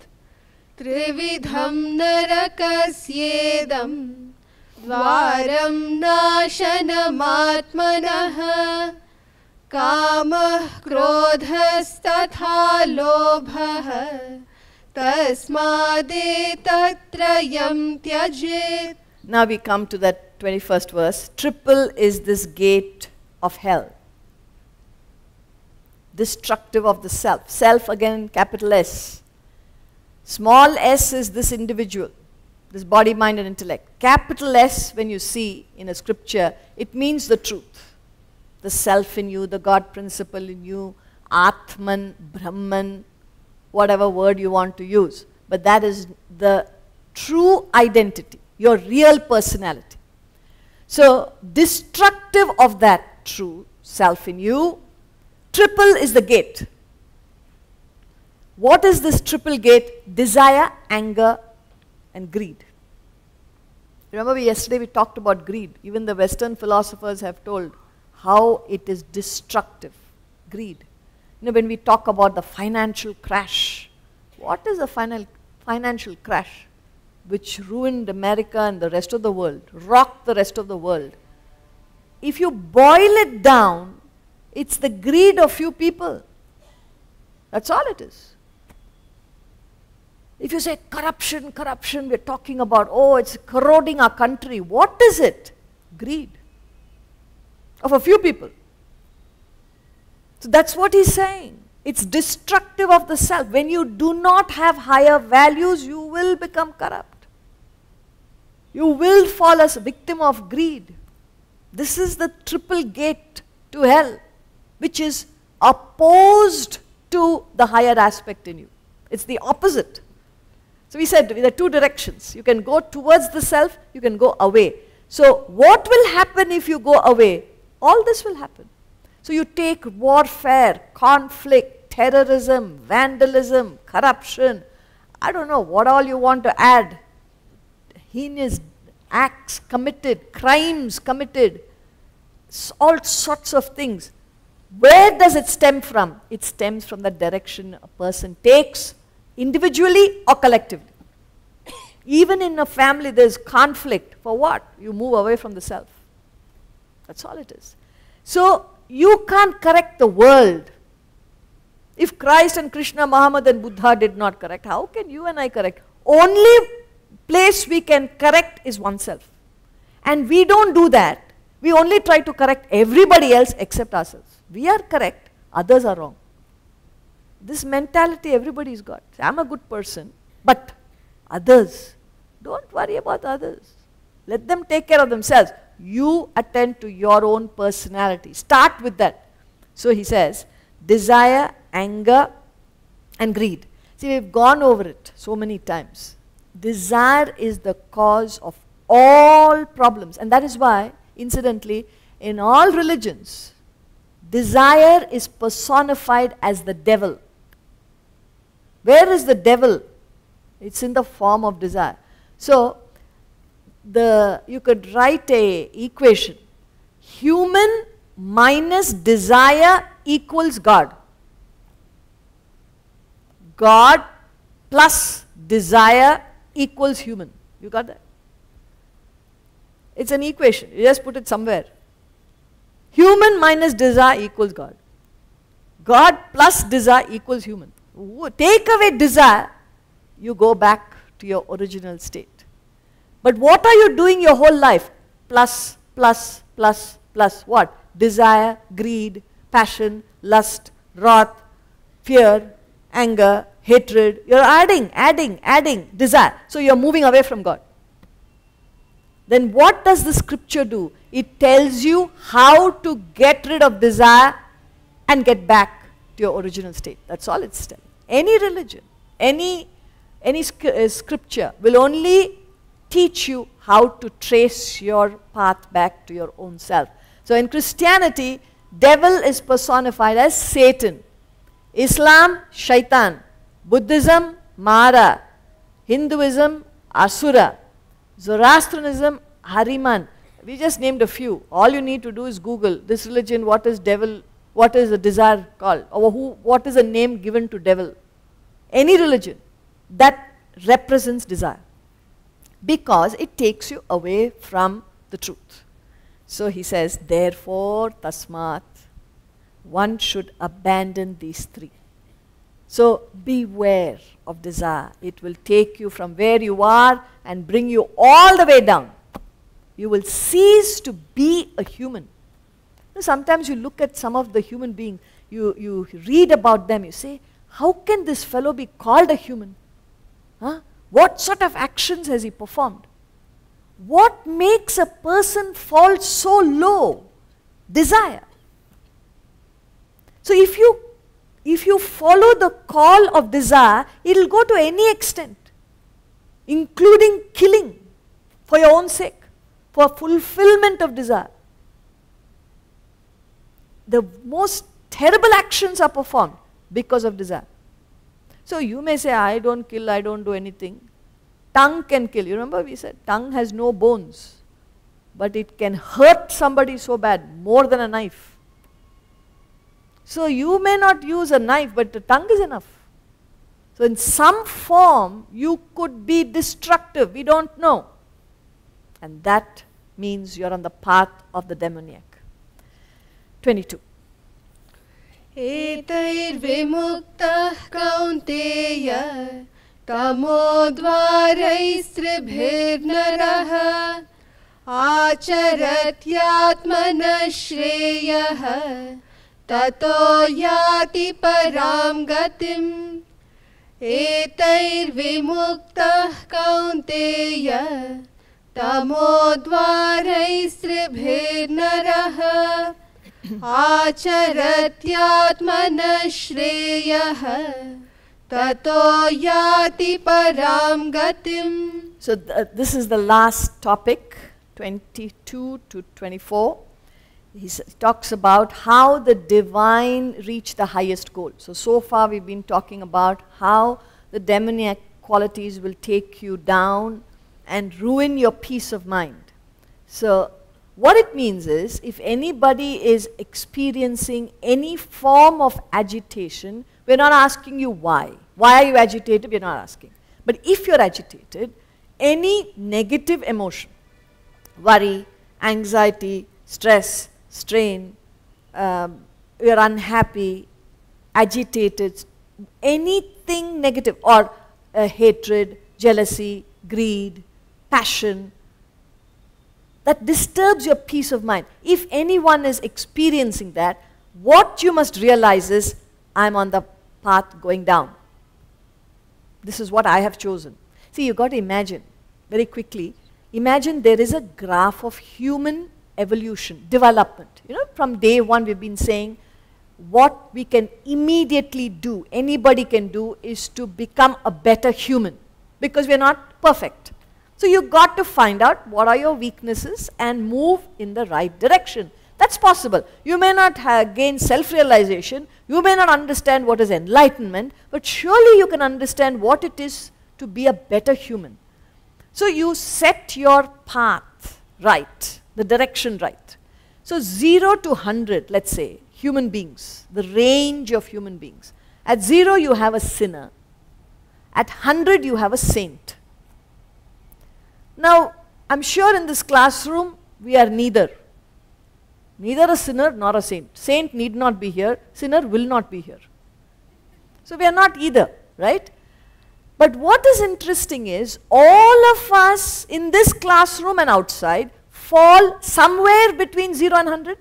Trividham narakasyedam dvaram nashanamaatmanah kamah krodhastatha lobhah tasmadetatrayam tyajit. Now we come to that 21st verse. Triple is this gate of hell. Destructive of the self. Self again, capital S. Small s is this individual, this body, mind and intellect. Capital S, when you see in a scripture, it means the truth. The self in you, the God principle in you, Atman, Brahman, whatever word you want to use. But that is the true identity, your real personality. So, destructive of that true self in you, triple is the gate. What is this triple gate? Desire, anger, and greed. Remember yesterday we talked about greed. Even the Western philosophers have told how it is destructive. Greed. You know, when we talk about the financial crash, what is a financial crash which ruined America and the rest of the world, rocked the rest of the world? If you boil it down, it's the greed of few people. That's all it is. If you say corruption, corruption, we're talking about, oh, it's corroding our country. What is it? Greed of a few people. So that's what he's saying. It's destructive of the self. When you do not have higher values, you will become corrupt. You will fall as a victim of greed. This is the triple gate to hell, which is opposed to the higher aspect in you. It's the opposite. So we said there are two directions. You can go towards the self, you can go away. So what will happen if you go away? All this will happen. So you take warfare, conflict, terrorism, vandalism, corruption, I don't know what all you want to add. Heinous acts committed, crimes committed, all sorts of things. Where does it stem from? It stems from the direction a person takes, individually or collectively. Even in a family there is conflict. For what? You move away from the self. That's all it is. So you can't correct the world. If Christ and Krishna, Muhammad and Buddha did not correct, how can you and I correct? Only place we can correct is oneself. And we don't do that. We only try to correct everybody else except ourselves. We are correct, others are wrong. This mentality everybody's got. I'm a good person, but others, don't worry about others. Let them take care of themselves. You attend to your own personality. Start with that. So he says, desire, anger, and greed. See, we've gone over it so many times. Desire is the cause of all problems. And that is why, incidentally, in all religions, desire is personified as the devil. Where is the devil? It's in the form of desire. So, you could write a equation. Human minus desire equals God. God plus desire equals human. You got that? It's an equation. You just put it somewhere. Human minus desire equals God. God plus desire equals human. Take away desire, you go back to your original state. But what are you doing your whole life? Plus, plus, plus, plus what? Desire, greed, passion, lust, wrath, fear, anger, hatred. You're adding desire. So you're moving away from God. Then what does the scripture do? It tells you how to get rid of desire and get back to your original state. That's all it's telling. Any religion, any scripture will only teach you how to trace your path back to your own self. So in Christianity, devil is personified as Satan. Islam, Shaitan. Buddhism, Mara. Hinduism, Asura. Zoroastrianism, Hariman. We just named a few. All you need to do is Google this religion, what is devil, what is the desire called, or what is a name given to devil. Any religion that represents desire, because it takes you away from the truth. So he says, therefore, tasmat, one should abandon these three. So beware of desire. It will take you from where you are and bring you all the way down. You will cease to be a human. Sometimes you look at some of the human beings, you read about them, you say, how can this fellow be called a human? Huh? What sort of actions has he performed? What makes a person fall so low? Desire. So if you follow the call of desire, it will go to any extent, including killing for your own sake, for fulfillment of desire. The most terrible actions are performed because of desire. So you may say, I don't kill, I don't do anything. Tongue can kill. You remember we said tongue has no bones. but it can hurt somebody so bad, more than a knife. So you may not use a knife, but the tongue is enough. So in some form, you could be destructive. We don't know. And that means you're on the path of the demoniac. 22. एतैर्विमुक्तः कौन्तेय तमोद्वारैस्त्रिभिर्नरः आचरत्यात्मनः श्रेयः ततो याति परां गतिम् एतैर्विमुक्तः कौन्तेय तमोद्वारैस्त्रिभिर्नरः आचरत्यात्मनः श्रेयः ततो याति परां गतिम्. So this is the last topic, 22 to 24. He talks about how the divine reach the highest goal. So far we've been talking about how the demoniac qualities will take you down and ruin your peace of mind. So what it means is, if anybody is experiencing any form of agitation, we're not asking you why. Why are you agitated? We're not asking. But if you're agitated, any negative emotion, worry, anxiety, stress, strain, you're unhappy, agitated, anything negative, or hatred, jealousy, greed, passion, that disturbs your peace of mind. If anyone is experiencing that, what you must realize is, I'm on the path going down. This is what I have chosen. See, you've got to imagine, very quickly, imagine there is a graph of human evolution, development. You know, from day one we've been saying, what we can immediately do, anybody can do, is to become a better human, because we're not perfect. So you've got to find out what are your weaknesses and move in the right direction. That's possible. You may not gain self-realization, you may not understand what is enlightenment, but surely you can understand what it is to be a better human. So you set your path right, the direction right. So 0 to 100, let's say, human beings, the range of human beings. At 0 you have a sinner. At 100 you have a saint. Now, I'm sure in this classroom, we are neither a sinner nor a saint. Saint need not be here, sinner will not be here. So we are not either, right? But what is interesting is, all of us in this classroom and outside fall somewhere between 0 and 100.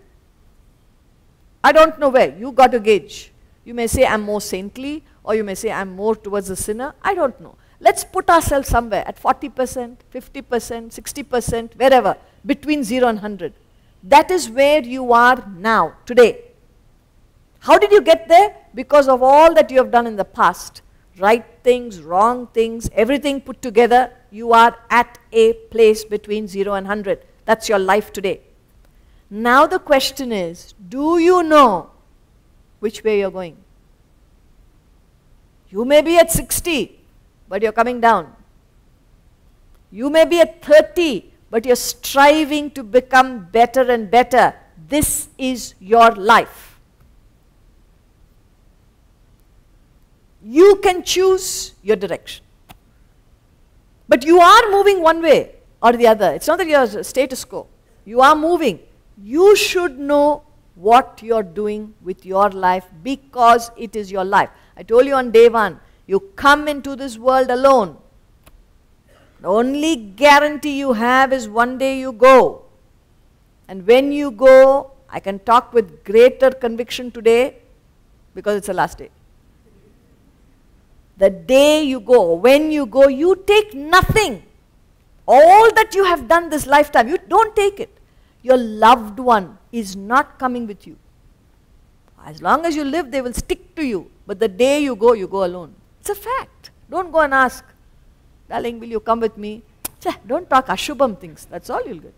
I don't know where, you got to gauge. You may say I'm more saintly, or you may say I'm more towards the sinner, I don't know. Let's put ourselves somewhere at 40%, 50%, 60%, wherever, between 0 and 100. That is where you are now, today. How did you get there? Because of all that you have done in the past. Right things, wrong things, everything put together, you are at a place between 0 and 100. That's your life today. Now the question is, do you know which way you're going? You may be at 60. But you're coming down. You may be at 30, but you're striving to become better and better. This is your life. You can choose your direction. But you are moving one way or the other. It's not that you're status quo. You are moving. You should know what you're doing with your life, because it is your life. I told you on day one, you come into this world alone. The only guarantee you have is one day you go. And when you go, I can talk with greater conviction today, because it's the last day. The day you go, when you go, you take nothing. All that you have done this lifetime, you don't take it. Your loved one is not coming with you. As long as you live, they will stick to you. But the day you go alone. It's a fact. Don't go and ask, darling, will you come with me? Don't talk ashubham things. That's all you'll get.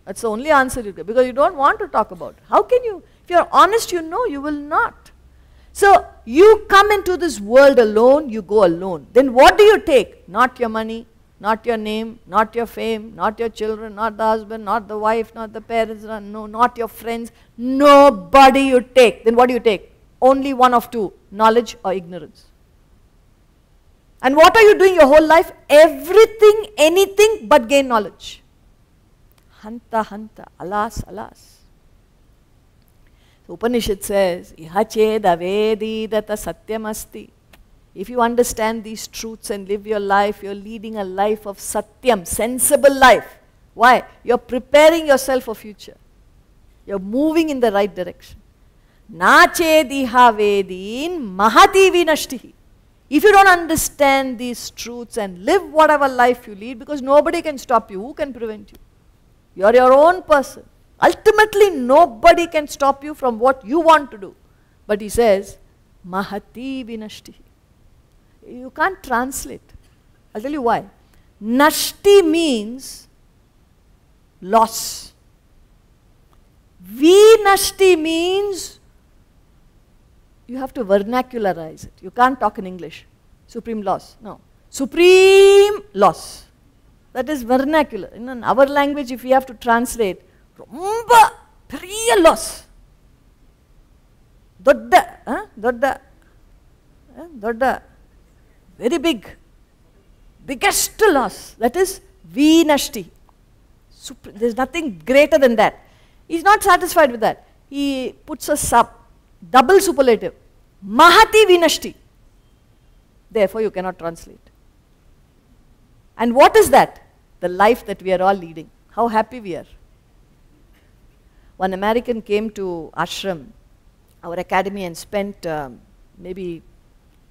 That's the only answer you'll get, because you don't want to talk about it. How can you? If you're honest, you know you will not. So you come into this world alone, you go alone. Then what do you take? Not your money, not your name, not your fame, not your children, not the husband, not the wife, not the parents, no, not your friends. Nobody you take. Then what do you take? Only one of two, knowledge or ignorance. And what are you doing your whole life? Everything, anything but gain knowledge. Hanta, hanta, alas, alas. So Upanishad says, Iha cheda vedidata satyamasti. If you understand these truths and live your life, you're leading a life of satyam, sensible life. Why? You're preparing yourself for future. You're moving in the right direction. Na chediha vedin mahati vinashtihi. If you don't understand these truths and live whatever life you lead, because nobody can stop you, who can prevent you? You're your own person. Ultimately, nobody can stop you from what you want to do. But he says, mahati vinashtihi. You can't translate. I'll tell you why. Nashti means loss. Vinashti means you have to vernacularize it. You can't talk in English. Supreme loss. No. Supreme loss. That is vernacular. In our language, if we have to translate, Romba periya loss. Dodda. Dodda. Dodda. Very big. Biggest loss. That is Vinashti. There is nothing greater than that. He is not satisfied with that. He puts a double superlative. Mahati Vinashti. Therefore, you cannot translate. And what is that? The life that we are all leading. How happy we are. One American came to ashram, our academy, and spent maybe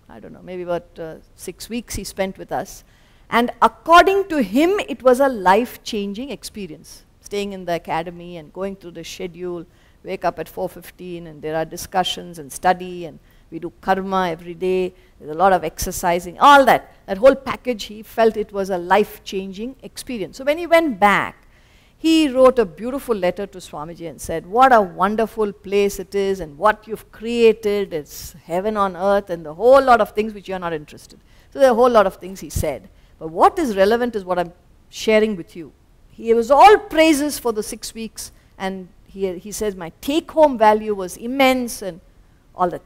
about 6 weeks he spent with us. And according to him, it was a life-changing experience. Staying in the academy and going through the schedule, wake up at 4:15 and there are discussions and study and we do karma every day. There's a lot of exercising, all that. That whole package, he felt it was a life-changing experience. So when he went back, he wrote a beautiful letter to Swamiji and said, what a wonderful place it is and what you've created, it's heaven on earth and the whole lot of things which you are not interested. So there are a whole lot of things he said. But what is relevant is what I'm sharing with you. He was all praises for the 6 weeks, and he says my take-home value was immense and all that.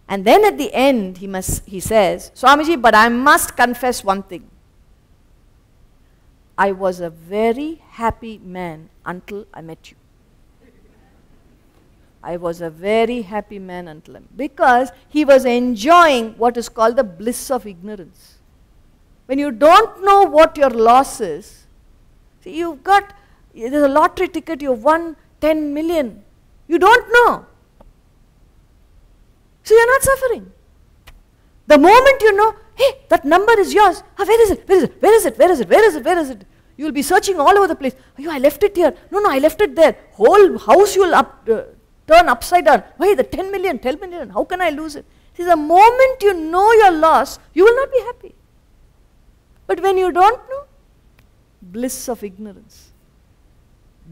And then at the end, he says, Swamiji, but I must confess one thing. I was a very happy man until I met you. I was a very happy man until I met you. Because he was enjoying what is called the bliss of ignorance. When you don't know what your loss is, see, there's a lottery ticket, you've won 10 million. You don't know. So you're not suffering. The moment you know, hey, that number is yours. Where is it? Where is it? Where is it? Where is it? Where is it? Where is it? You will be searching all over the place. Oh, I left it here. No, I left it there. Whole house you will turn upside down. Why the 10 million? 10 million. How can I lose it? See, the moment you know your loss, you will not be happy. But when you don't know, bliss of ignorance.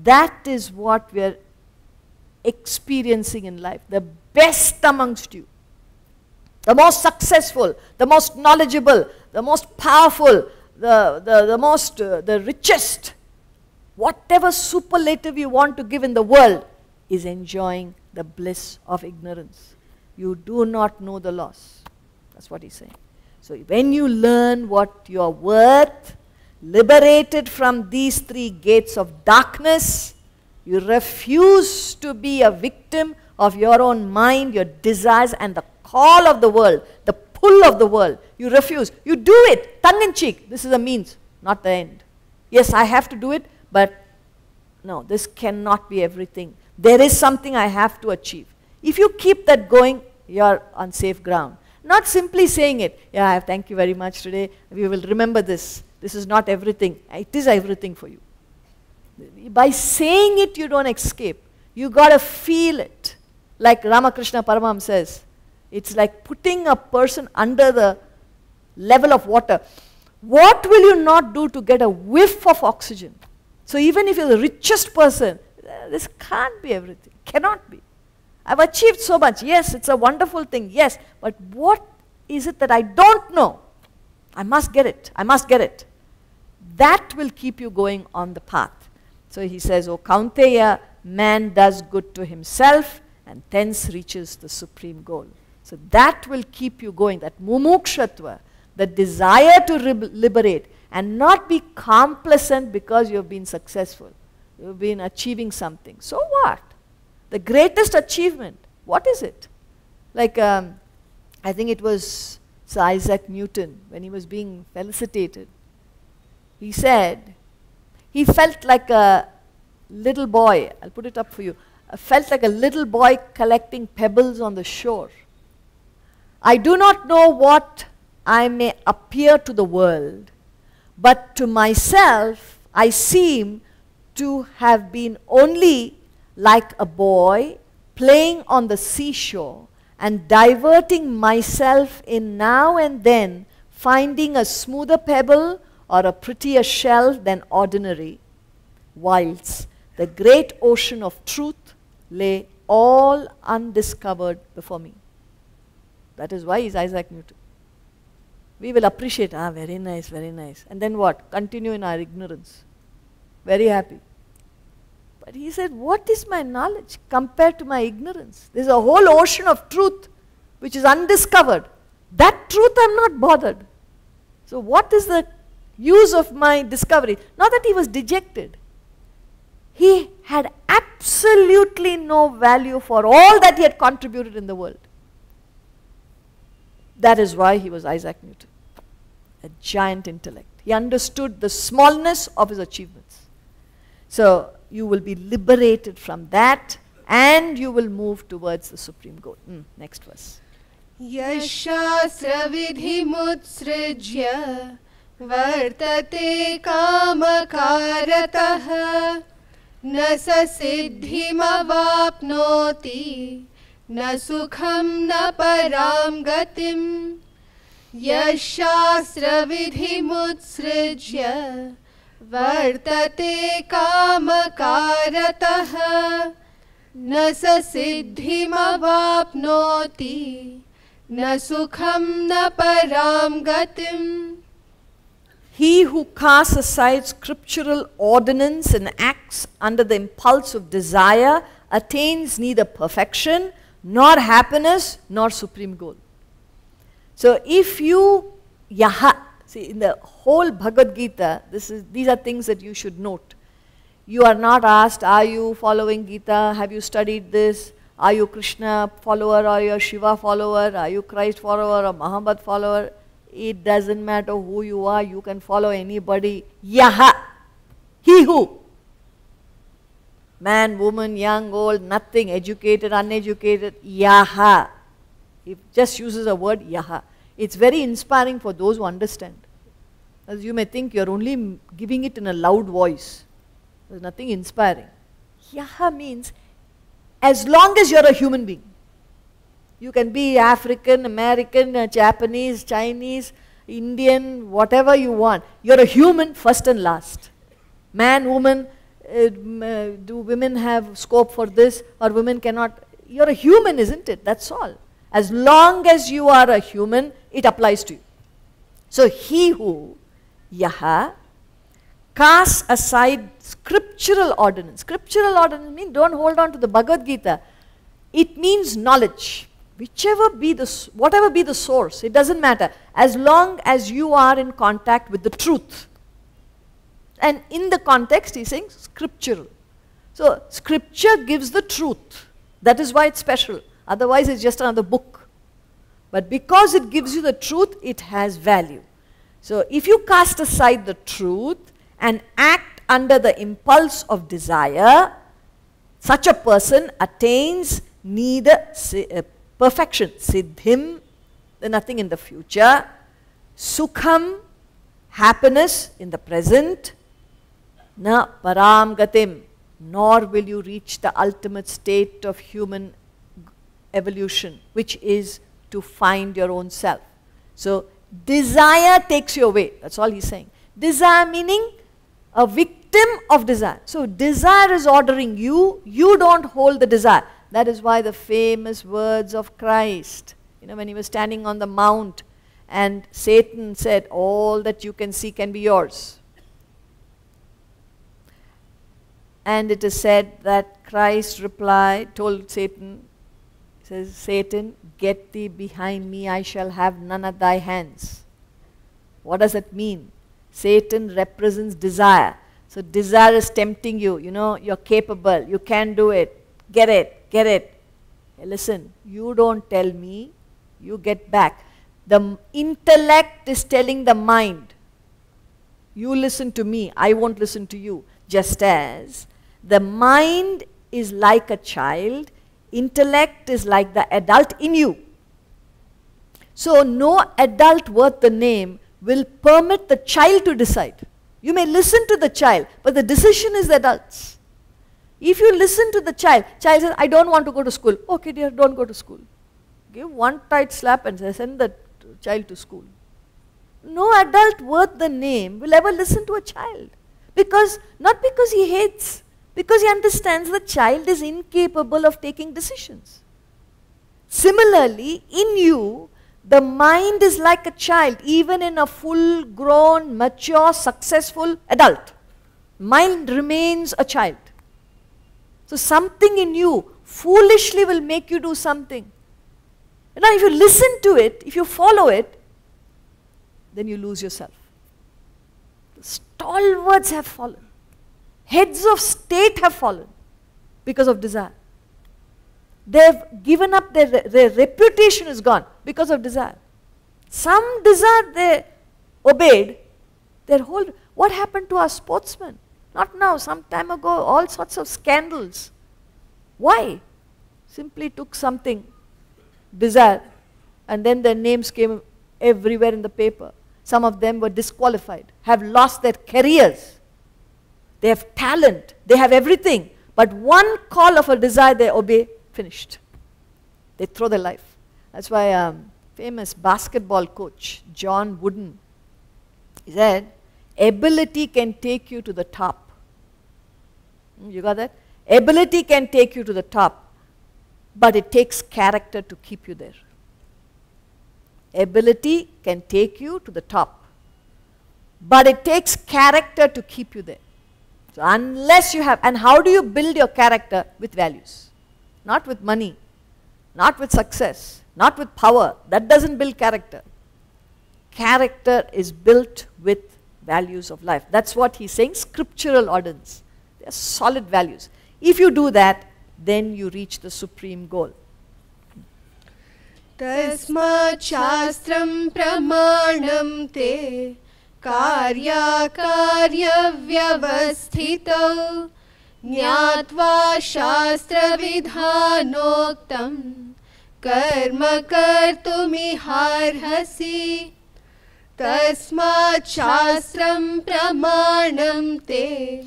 That is what we are experiencing in life. The best amongst you. The most successful, the most knowledgeable, the most powerful, the richest, whatever superlative you want to give in the world is enjoying the bliss of ignorance. You do not know the loss. That's what he's saying. So when you learn what you are worth, liberated from these 3 gates of darkness, you refuse to be a victim of your own mind, your desires, and the call of the world, the pull of the world. You refuse. You do it, tongue in cheek. This is a means, not the end. Yes, I have to do it, but no, this cannot be everything. There is something I have to achieve. If you keep that going, you're on safe ground. Not simply saying it, yeah, thank you very much today, we will remember this. This is not everything. It is everything for you. By saying it, you don't escape. You got to feel it. Like Ramakrishna Paramam says, it's like putting a person under the level of water. What will you not do to get a whiff of oxygen? So even if you're the richest person, this can't be everything. Cannot be. I've achieved so much. Yes, it's a wonderful thing. Yes, but what is it that I don't know? I must get it. I must get it. that will keep you going on the path. So he says, O Kaunteya, man does good to himself and thence reaches the supreme goal. So that will keep you going, that mumukshatva, the desire to liberate and not be complacent because you have been successful. You have been achieving something. So what? The greatest achievement, what is it? Like, I think it was Sir Isaac Newton, when he was being felicitated. He said, he felt like a little boy, I'll put it up for you, felt like a little boy collecting pebbles on the shore. I do not know what I may appear to the world, but to myself I seem to have been only like a boy playing on the seashore and diverting myself in now and then finding a smoother pebble or a prettier shell than ordinary, whilst the great ocean of truth lay all undiscovered before me. That is why he is Isaac Newton. We will appreciate, very nice, very nice. And then what? Continue in our ignorance. Very happy. But he said, what is my knowledge compared to my ignorance? There is a whole ocean of truth which is undiscovered. That truth I am not bothered. So what is the use of my discovery? Not that he was dejected. He had absolutely no value for all that he had contributed in the world. That is why he was Isaac Newton, a giant intellect. He understood the smallness of his achievements. So you will be liberated from that and you will move towards the supreme goal. Next verse. Yashasra vidhimutsrijya vartate kamakaratah na sa siddhim avapnoti na sukham na param gatim. Yashasra vidhimutsrijya vartate kamakaratah na sa siddhim avapnoti na sukham na param gatim. He who casts aside scriptural ordinance and acts under the impulse of desire attains neither perfection, nor happiness, nor supreme goal. So if you, see in the whole Bhagavad Gita, these are things that you should note. You are not asked, are you following Gita? Have you studied this? Are you Krishna follower? Are you a Shiva follower? Are you Christ follower or Muhammad follower? It doesn't matter who you are, you can follow anybody. Yaha, he who. Man, woman, young, old, nothing, educated, uneducated, yaha. He just uses a word yaha. It's very inspiring for those who understand. As you may think, you're only giving it in a loud voice. There's nothing inspiring. Yaha means as long as you're a human being. You can be African, American, Japanese, Chinese, Indian, whatever you want. You're a human first and last. Man, woman, do women have scope for this or women cannot? You're a human, isn't it? That's all. As long as you are a human, it applies to you. So he who, yaha, casts aside scriptural ordinance. Scriptural ordinance means don't hold on to the Bhagavad Gita. It means knowledge. Whatever be the source, it doesn't matter. As long as you are in contact with the truth. And in the context, he's saying scriptural. So, scripture gives the truth. That is why it's special. Otherwise, it's just another book. But because it gives you the truth, it has value. So, if you cast aside the truth and act under the impulse of desire, such a person attains neither perfection, siddhim, nothing in the future, sukham, happiness in the present, na param gatim, nor will you reach the ultimate state of human evolution, which is to find your own self. So, desire takes you away. That's all he's saying. Desire meaning a victim of desire. So, desire is ordering you. You don't hold the desire. That is why the famous words of Christ, when he was standing on the mount and Satan said, all that you can see can be yours. And it is said that Christ replied, told Satan, says, Satan, get thee behind me, I shall have none at thy hands. What does that mean? Satan represents desire. So desire is tempting you, you know, you're capable, you can do it, get it, get it. Hey, listen, you don't tell me, you get back. The intellect is telling the mind, you listen to me, I won't listen to you. Just as the mind is like a child, intellect is like the adult in you. So no adult worth the name will permit the child to decide. You may listen to the child, but the decision is the adult's. If you listen to the child says, I don't want to go to school. Okay dear, don't go to school. Give one tight slap and send the child to school. No adult worth the name will ever listen to a child. Because, not because he hates, because he understands the child is incapable of taking decisions. Similarly, in you, the mind is like a child, even in a full-grown, mature, successful adult. Mind remains a child. So something in you foolishly will make you do something. Now if you listen to it, if you follow it, then you lose yourself. The stalwarts have fallen. Heads of state have fallen because of desire. They've given up, their reputation is gone because of desire. Some desire they obeyed, their whole, what happened to our sportsmen? Not now, some time ago, all sorts of scandals. Why? Simply took something, desire, and then their names came everywhere in the paper. Some of them were disqualified, have lost their careers. They have talent, they have everything, but one call of a desire they obey, finished. They throw their life. That's why famous basketball coach, John Wooden, he said, ability can take you to the top. You got that? Ability can take you to the top, but it takes character to keep you there. Ability can take you to the top, but it takes character to keep you there. So unless you have, and how do you build your character? With values. Not with money, not with success, not with power. That doesn't build character. Character is built with values of life. That's what he's saying, scriptural ordinance. They are solid values. If you do that, then you reach the supreme goal. Tasmat shastram pramanam te karya vyavasthitau Jnatva shastra vidhanoktam karma kartumiharhasi Tasmat shastram pramanam te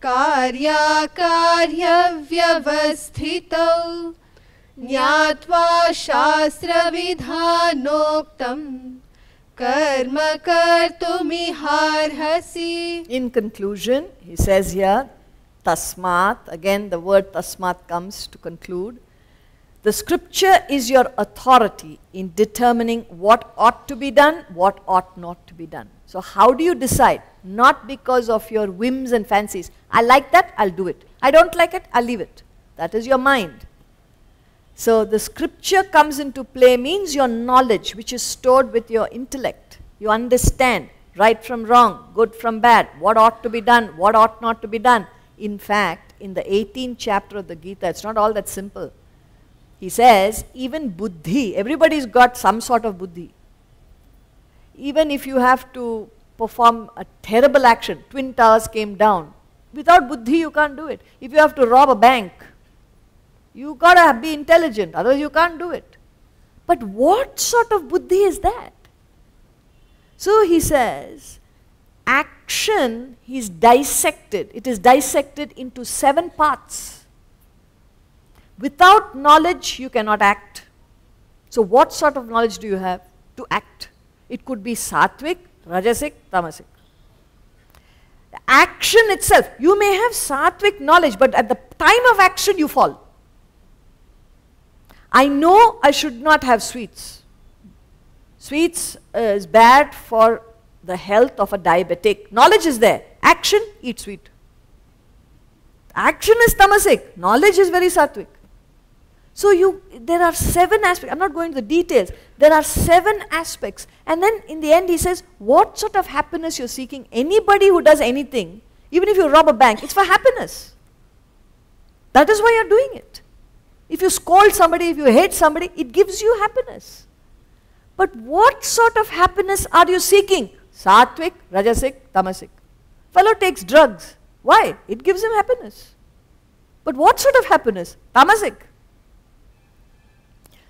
karya vyavasthitau Jnatva shastra vidhanoktam karma kartumiharhasi. In conclusion, he says here, Tasmat, again the word Tasmat comes to conclude. The scripture is your authority in determining what ought to be done, what ought not to be done. So how do you decide? Not because of your whims and fancies. I like that, I'll do it. I don't like it, I'll leave it. That is your mind. So the scripture comes into play means your knowledge, which is stored with your intellect. You understand right from wrong, good from bad, what ought to be done, what ought not to be done. In fact, in the 18th chapter of the Gita, it's not all that simple. He says, even buddhi, everybody's got some sort of buddhi. Even if you have to perform a terrible action, Twin Towers came down, without buddhi you can't do it. If you have to rob a bank, you gotta be intelligent, otherwise you can't do it. But what sort of buddhi is that? So he says, action is dissected. It is dissected into 7 parts. Without knowledge, you cannot act. So what sort of knowledge do you have to act? It could be sattvic, rajasic, tamasic. The action itself, you may have sattvic knowledge, but at the time of action you fall. I know I should not have sweets. Sweets is bad for the health of a diabetic. Knowledge is there. Action, eat sweet. Action is tamasic. Knowledge is very sattvic. So there are 7 aspects. I'm not going into the details. There are 7 aspects. And then in the end he says, what sort of happiness you're seeking? Anybody who does anything, even if you rob a bank, it's for happiness. That is why you're doing it. If you scold somebody, if you hate somebody, it gives you happiness. But what sort of happiness are you seeking? Sattvic, rajasic, tamasic. Fellow takes drugs. Why? It gives him happiness. But what sort of happiness? Tamasic.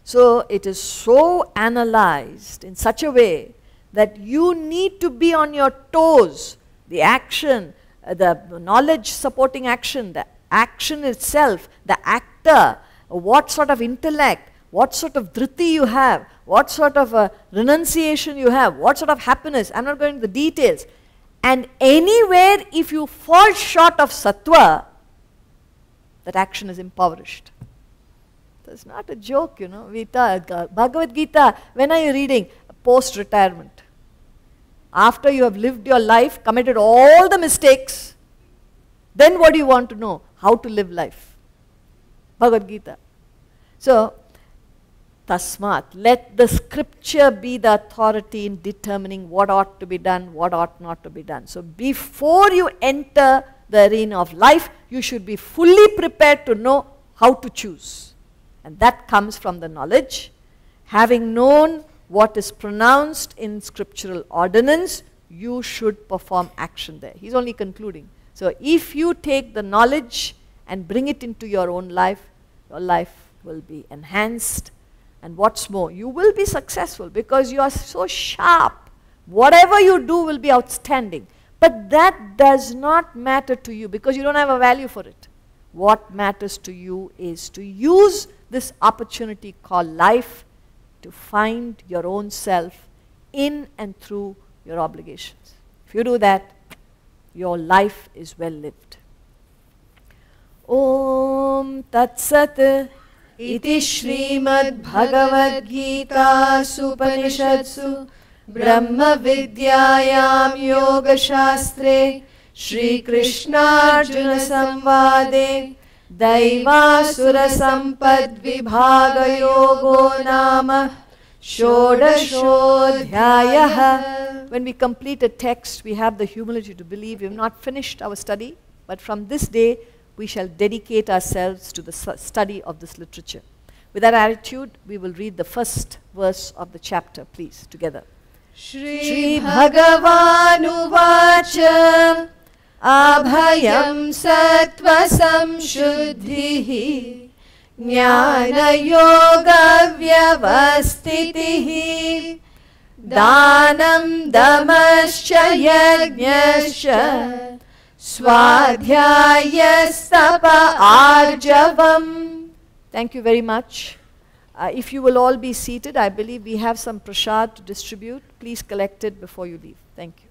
So it is so analyzed in such a way that you need to be on your toes. The action, the knowledge supporting action, the action itself, the actor, what sort of intellect, what sort of dhriti you have, what sort of renunciation you have, what sort of happiness. I'm not going into the details. And anywhere if you fall short of sattva, that action is impoverished. It's not a joke, you know. Bhagavad Gita, when are you reading? Post-retirement. After you have lived your life, committed all the mistakes, then what do you want to know? How to live life. Bhagavad Gita. So, tasmat, let the scripture be the authority in determining what ought to be done, what ought not to be done. So, before you enter the arena of life, you should be fully prepared to know how to choose. And that comes from the knowledge. Having known what is pronounced in scriptural ordinance, you should perform action there. He's only concluding. So if you take the knowledge and bring it into your own life, your life will be enhanced. And what's more, you will be successful because you are so sharp. Whatever you do will be outstanding. But that does not matter to you because you don't have a value for it. What matters to you is to use this opportunity called life to find your own self in and through your obligations. If you do that, your life is well lived. Om Tat Sat Iti Srimad Bhagavad Gita Supanishatsu Brahma Vidyayam Yoga Shastre Shri Krishna Arjuna Samvade Daivasura Sampad Vibhaga Yogo Nama Shodashodhyayaha. When we complete a text, we have the humility to believe we have not finished our study, but from this day we shall dedicate ourselves to the study of this literature. With that attitude, we will read the first verse of the chapter, please, together. Shri Bhagavanu Vacha Abhayam Sattva Samshuddhihi Jnana Yoga Vyavastitihi Danam Damascha Yajnascha Swadhyayastapa Arjavam. Thank you very much. If you will all be seated, I believe we have some prasad to distribute. Please collect it before you leave. Thank you.